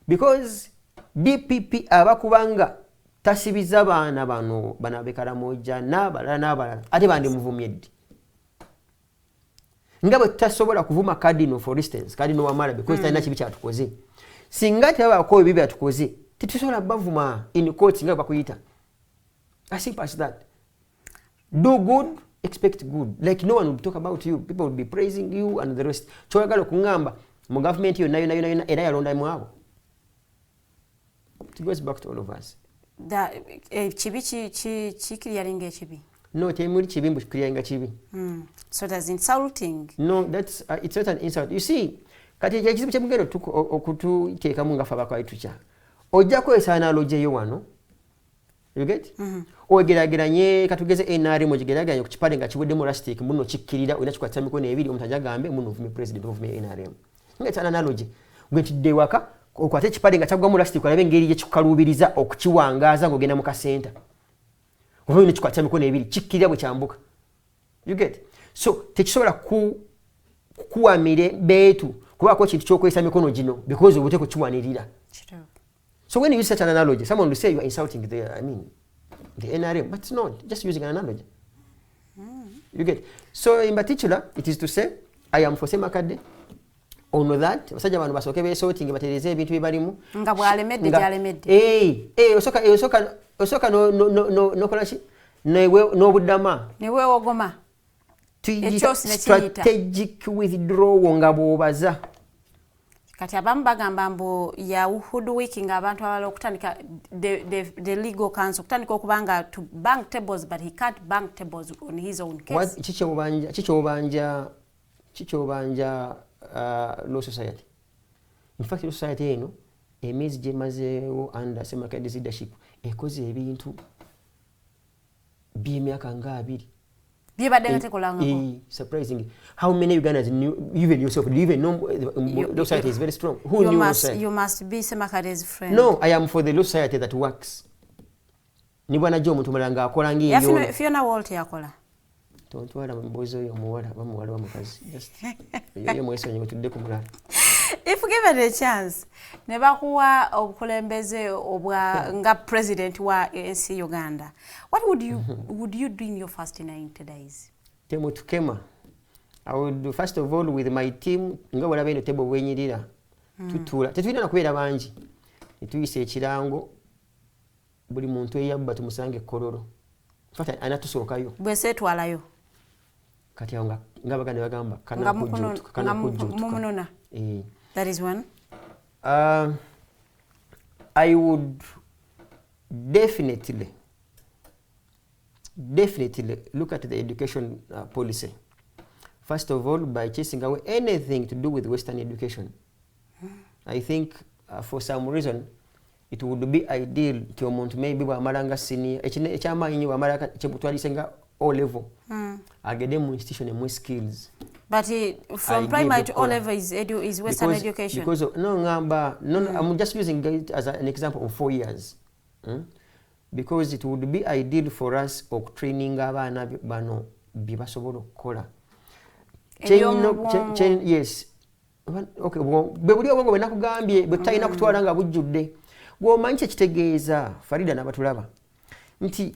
because DPP abakubanga tasibiza baana bano banabekaramoja n'abalala ate bandi muvumye ddi nga bwe tasobola kuvuma Cardinal for instance Cardinal Wamala because talina kibi kyatukoze singa tebabaako ebibi byatukoze tetusobola bavuma in court nga bakuyita as simple as that. Do good, expect good. Like no one will talk about you, people will be praising you and the rest. Choyagala okungamba mu government yonna era yalonda mu abo. It goes back to all of us. Chibi kiriyalinga ekibi? No, temuli kibi mbu kiriyalinga kibi. So that's insulting. No, that's it's not an insult. You see, kati ekizibu kyemugenda okututeekamu nga ffe abakwaitukya ojjako esaanaloje yo wano. You get? Ogeragiranye katugeze NRM ogeragiranye ku kipande nga kibuddemu elastic muno kikkirira olina kikwata mikono ebiri omuntu ajagambe muno ovume president ovume NRM. Nga it's an analogy. Gwetidde waka okwate ekipande nga kyagwamu elastic olabe engeri gye kikukaluubiriza okukiwangaaza ng'ogenda mu kasenta. Ovume kikwata mikono ebiri kikkirira bwe kyambuka. You get? So tekisobola kukuwamire beetu kubaako ekintu ky'okwesa mikono gino because obute kukiwanirira. So when you use such an analogy, someone will say you are insulting the NRM, but it's not, just using an analogy. You get? So in particular, it is to say, I am for Semakadde. Ono that, basajja bano basooke beesootinge batereeze ebintu bibalimu. Nga bw'alemedde gy'alemedde. Osooka n'okola ki? N'obuddama. Ne weewogoma. Ekyosi ne kiyita. Strategic withdrawal nga bw'obaza. Kati abamu bagamba mbu ya hoodwinking abantu abalala okutandika the legal counsel okutandika okubanga to bank tables but he can't bank tables on his own case. Kikyobanja law society. In fact, law society eno emyezi gyemazeewo under Semakadde's leadership ekoze ebintu by'emyaka nga 2. Surprisingly, how many Ugandans knew, even yourself, do you even know law society is very strong? Who knew law society? You must be Semakadde's friend. No, I am for the law society that works. Nibwana jo omuntu mulanga akola ng'eyo. Fiona Walt yakola. Tontwala mbozo yo muwala bamuwala wa mukazi. Just yo mwesonye mutudde ku mulala. If given a chance, ne bakuwa obukulembeze obwa nga president wa ANC Uganda, what would you do in your first 90 days? Temu tukema. I would first of all with my team nga wala beno tebo bwenyirira. Tutula. Tetulina na kubeera bangi. Netuyise ekirango buli muntu eyabba tumusange kololo. Fata anatusookayo. Bwese twalayo. Kati nga bagane bagamba kana kujjutuka. That is one. I would definitely look at the education policy. First of all, by chasing away anything to do with Western education. I think for some reason it would be ideal to omuntu maybe bw'amalanga senior ekyamaanyi bw'amalanga kyebutwalisenga O level. Agede mu institution emu skills. But from primary to O level is Western education. Because I'm just using it as an example of 4 years. Because it would be ideal for us training abaana bano bibasobola okukola. Yes. Okay, buli obwongo bwe nakugambye bwe talina kutwala nga bujjudde. Bw'omanyi kitegeeza Farida n'abatulaba nti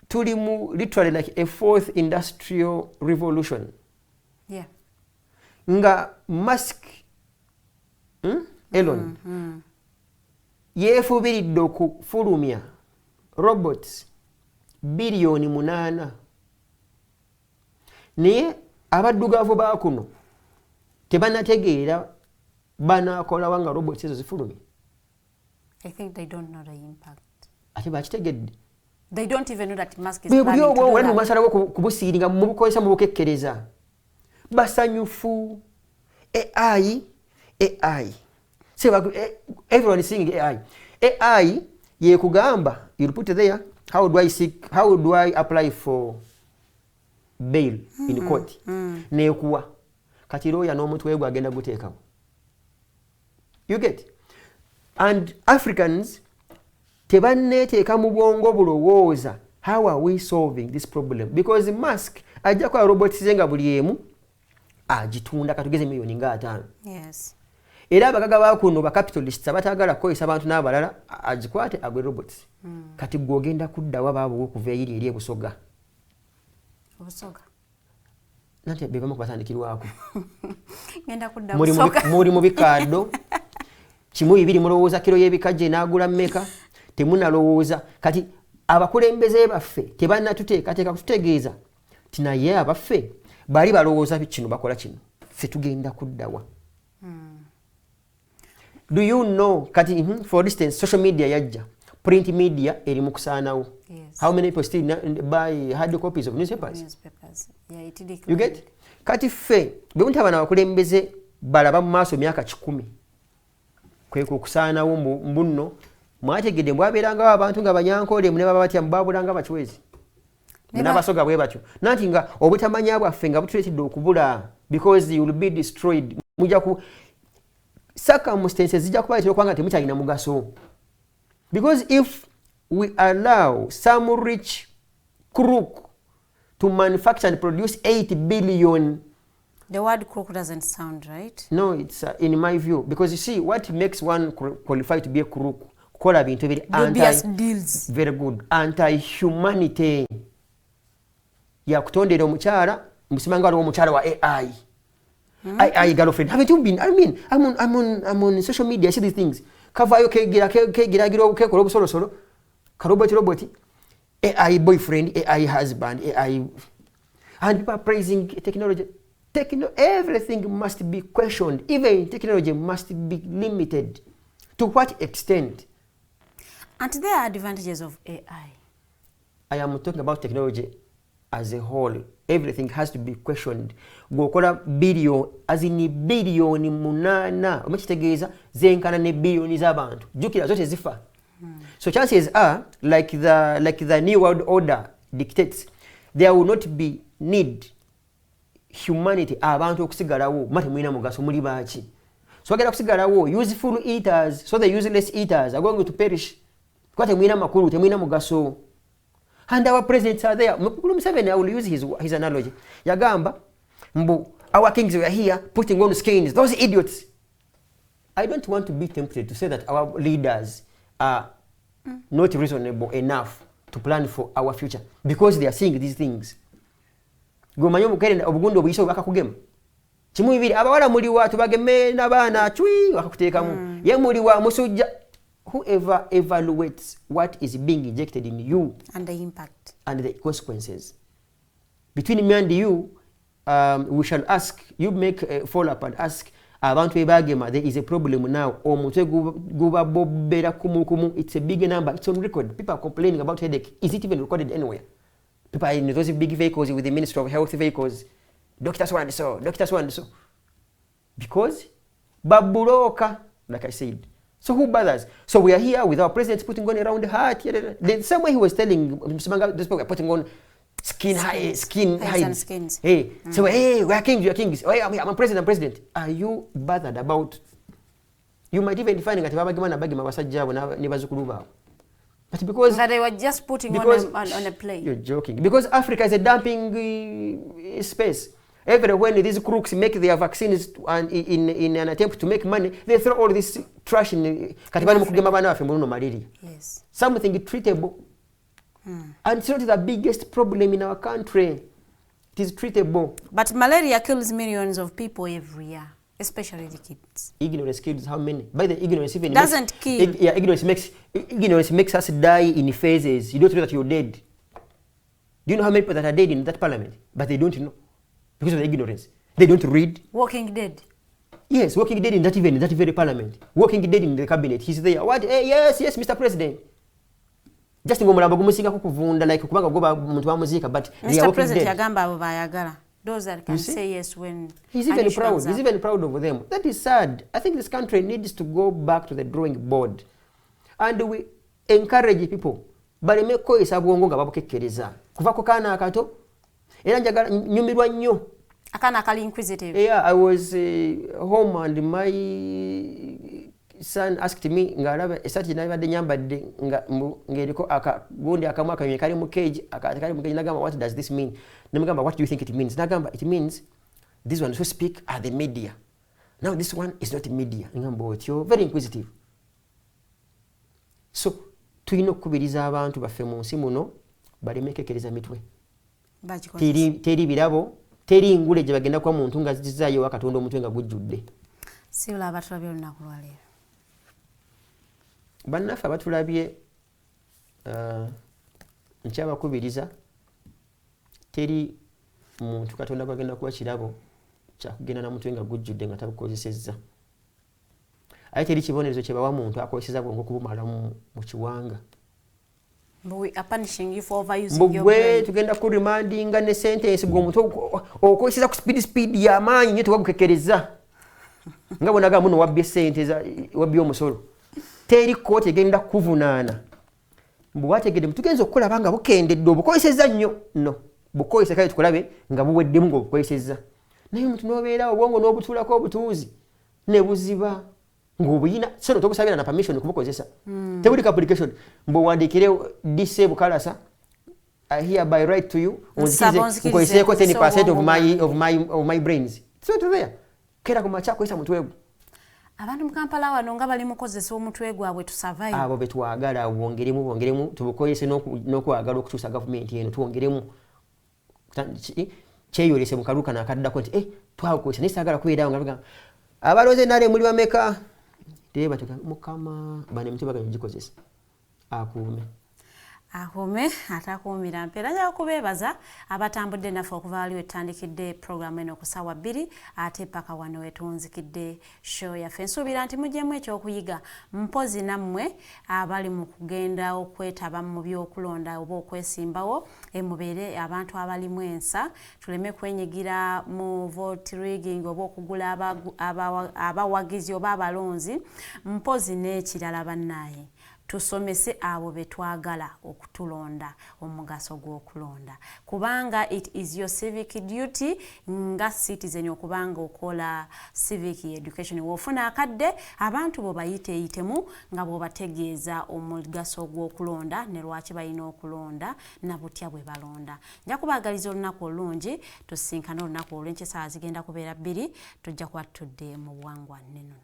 tuli mu literally like a 4th industrial revolution. Yeah. Nga Musk Elon yeefubiridde okufulumya robots biliyoni 8 naye abaddugavu ba kuno tebanategeera banaakola nga robots ezo zifulumye. I think they don't know the impact. Ate bakitegedde. They don't even know that Musk is planning to do that. Masalawo kubusiiringa mu bukozesa mu bukekkereza. Basanyufu. AI. So everyone is singing AI. AI yekugamba, you put it there, how do I apply for bail in court? Nekuwa. Kati lawyer n'omuntu weegwa agenda guteekawo. You get? And Africans tebanneeteeka mu bwongo bulowooza, how are we solving this problem? Because Musk ajja kwa robots nga buli emu agitunda katugeze miliyoni nga 5. Yes. Era abagaga bakuno ba capitalists abatagala kukozesa abantu n'abalala agikwate agwe robots. Kati gwogenda kuddawa baabo okuva eri ebusoga. Obusoga. Nate beba mu kwatandikirwako. Ngenda kudda busoga. Muri mu bikaddo. Kimu 2 mulowooza kilo y'ebikajje n'agula mmeka. Temunalowooza kati abakulembeze baffe tebannatuteekateeka kututegeeza ti naye abaffe bali balowooza kino bakola kino ffe tugenda kuddawa. Do you know kati for instance social media yajja, print media eri mu kusaanawo. Yes. How many people still buy hard copies of newspapers? Yeah, it did. You get? Kati ffe bwe muntaba n'abakulembeze balaba mu maaso myaka 10 kwe kusaanawo mbunno mwategedde mbwabeerangawo abantu nga banyankole mune baba batya mbabulanga bakiwezi n'abasoga bwe batyo nanti nga obutamanya bwaffe nga butuleetedde okubula because you will be destroyed. Mujja ku circumstances zijja kubaletera okubanga temukyalina mugaso, because if we allow some rich crook to manufacture and produce 8 billion The word crook doesn't sound right. No, it's in my view, because you see what makes one qualify to be a crook. Kola bintu biri Dubious deals. very good anti-humanity. Yakutondera omukyala musimanga waliwo omukyala wa AI. AI girlfriend. Haven't you been? I mean, I'm on social media. I see these things. Kavayo kegira obukekola obusolosolo. Robot. AI boyfriend, AI husband, AI, and people are praising technology. Everything must be questioned. Even technology must be limited. To what extent? And there are advantages of AI. I am talking about technology as a whole. Everything has to be questioned. Gokola billion, as in billion munana. Omechitegeeza zenkana ne billion z'abantu. Jukira zote zifa. So chances are, like the New World Order dictates, there will not be need humanity abantu okusigalawo mate mwina mugaso muli baki. So agenda kusigalawo useful eaters, so the useless eaters are going to perish. Kwa temwina makulu, temwina mugaso. And our presidents are there. Mukulu Museveni, I will use his analogy. Yagamba, mbu, our kings were here putting on skins. Those idiots. I don't want to be tempted to say that our leaders are not reasonable enough to plan for our future because they are seeing these things. Gomanyo mukere obugundo obuyiso bakakugema. Kimu bibiri abawala muri wa tubageme n'abaana chui bakakutekamu. Ye muri wa musujja. Whoever evaluates what is being injected in you and the impact and the consequences. Between me and you, we shall ask, you make a follow-up and ask, there is a problem now. It's a big number. It's on record. People are complaining about headache. Is it even recorded anywhere? People are in those big vehicles with the Ministry of Health vehicles. Doctors want so. Doctors want so. Because baburoka, like I said. So who bothers? So we are here with our president putting on around the heart. The same way he was telling those people are putting on skin hides. Skins. Hey, so hey, we are kings. Oh, yeah, I'm a president. Are you bothered about? You might even find that but because that they were just putting on a plane. You're joking. Because Africa is a dumping space. When these crooks make their vaccines and in an attempt to make money, they throw all this trash in Yes. Something treatable. And it's not the biggest problem in our country. It is treatable. But malaria kills millions of people every year, especially the kids. Ignorance kills how many? By the ignorance even doesn't kill. Ignorance makes us die in phases. You don't know that you're dead. Do you know how many people that are dead in that parliament? But they don't know. Because of the ignorance. They don't read. Walking dead. Yes, walking dead in that very parliament. Walking dead in the cabinet. He's there. What? Yes, Mr. President. Just ngomulamba gumusinga kukuvunda like kubanga goba muntu wa muzika, but Mr. President yagamba abo bayagala. Those that can say yes when he's even proud. He's even proud of them. That is sad. I think this country needs to go back to the drawing board. And we encourage people. Balemeko isabwongo nga babukekkereza. Kuva ku kana akato era njagala nyumirwa nnyo. Akana akali inquisitive. Yeah, I was home and my son asked me ngalaba esati nabadde nyambadde ngeriko akagundi akamu akanywe kali mu cage akali mu cage nagamba what does this mean? Namugamba what do you think it means? Nagamba it means this one who speak are the media. Now this one is not media. Ngamba you're very inquisitive. So tuyina okubiriza abantu baffe mu nsi muno balemekekereza mitwe. Teri birabo, teri ngule gye bagenda kwa muntu nga zizaayo wakatonda omutwe nga gujjudde. Sibula abatulabye olunaku lwaleero. Bannaffe abatulabye nkyabakubiriza teri muntu katonda gwagenda kuba kirabo kyakugenda na mutwe nga gujjudde nga tabukozesezza. Ate teri kibonerezo kye bawa muntu akozeseza bwongo kubumala mu kiwanga. But we are punishing you for overusing your brain. Bwe tugenda ku remandinga ne sentence gwomuntu okozeseza ku speed y'amaanyi nnyo tewagukekereza. Nga bonaga muno wabbye sente wabbye omusolo. Teri kooti egenda kuvunaana. Mbu wategedde tugenza okukola nga bukendedde obukozesezza nnyo. No. Bukozesa kale tukulabe nga buweddemu ng'obukozesezza. Naye omuntu n'obeera obwongo n'obutuulako obutuuzi ne buziba. Ngobuyina sono tobusabira na permission kubukozesa. Tebuli application mbo wandikire DC bukalasa I hereby write to you on this 10% of my brains. so there kera ku macha kwesa mutwegu abantu mu Kampala wano nga bali mukozesa omutwe gwabwe to survive abo betwagala bongeremu tubukoyese n'okwagala okukyusa gavumenti eno twongeremu kyeyolese mukaluka nakaddako nti twakozesa nisagala kubeerawo nga abaloze nale muli bameka teba mukama bane mutibaganya gikozesa akuume atakuumira mpeera nja kubeebaza abatambudde naffe okuva waliwo ettandikidde programu eno ku ssaawa 2 ate paka wano wetunzikidde show yaffe nsuubira nti mugyemu ekyokuyiga mpozi nammwe abali mu kugenda okwetaba mu byokulonda oba okwesimbawo mubeere abantu abalimu ensa tuleme kwenyigira mu vote rigging oba okugula abawagizi oba abalonzi mpozi n'ekirala bannaaye tusomese abo betwagala okutulonda omugaso gw'okulonda kubanga it is your civic duty nga citizen okubanga okola civic education wofuna akadde abantu bo bayiteyitemu nga bobategeeza omugaso gw'okulonda ne lwaki balina okulonda na butya bwe balonda nja kubaagaliza olunaku olungi tusinkana olunaku olw'enkya zigenda kubeera 2 tujja kuba tudde mu buwangwa nneno.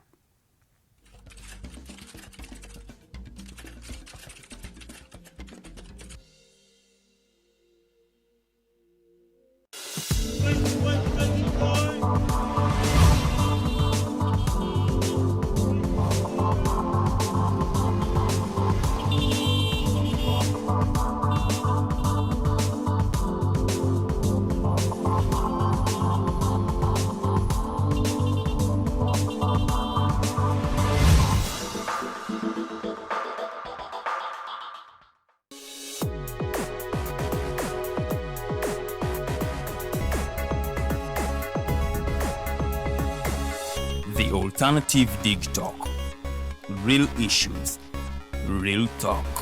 The Alternative Dig Talk. Real issues, real talk.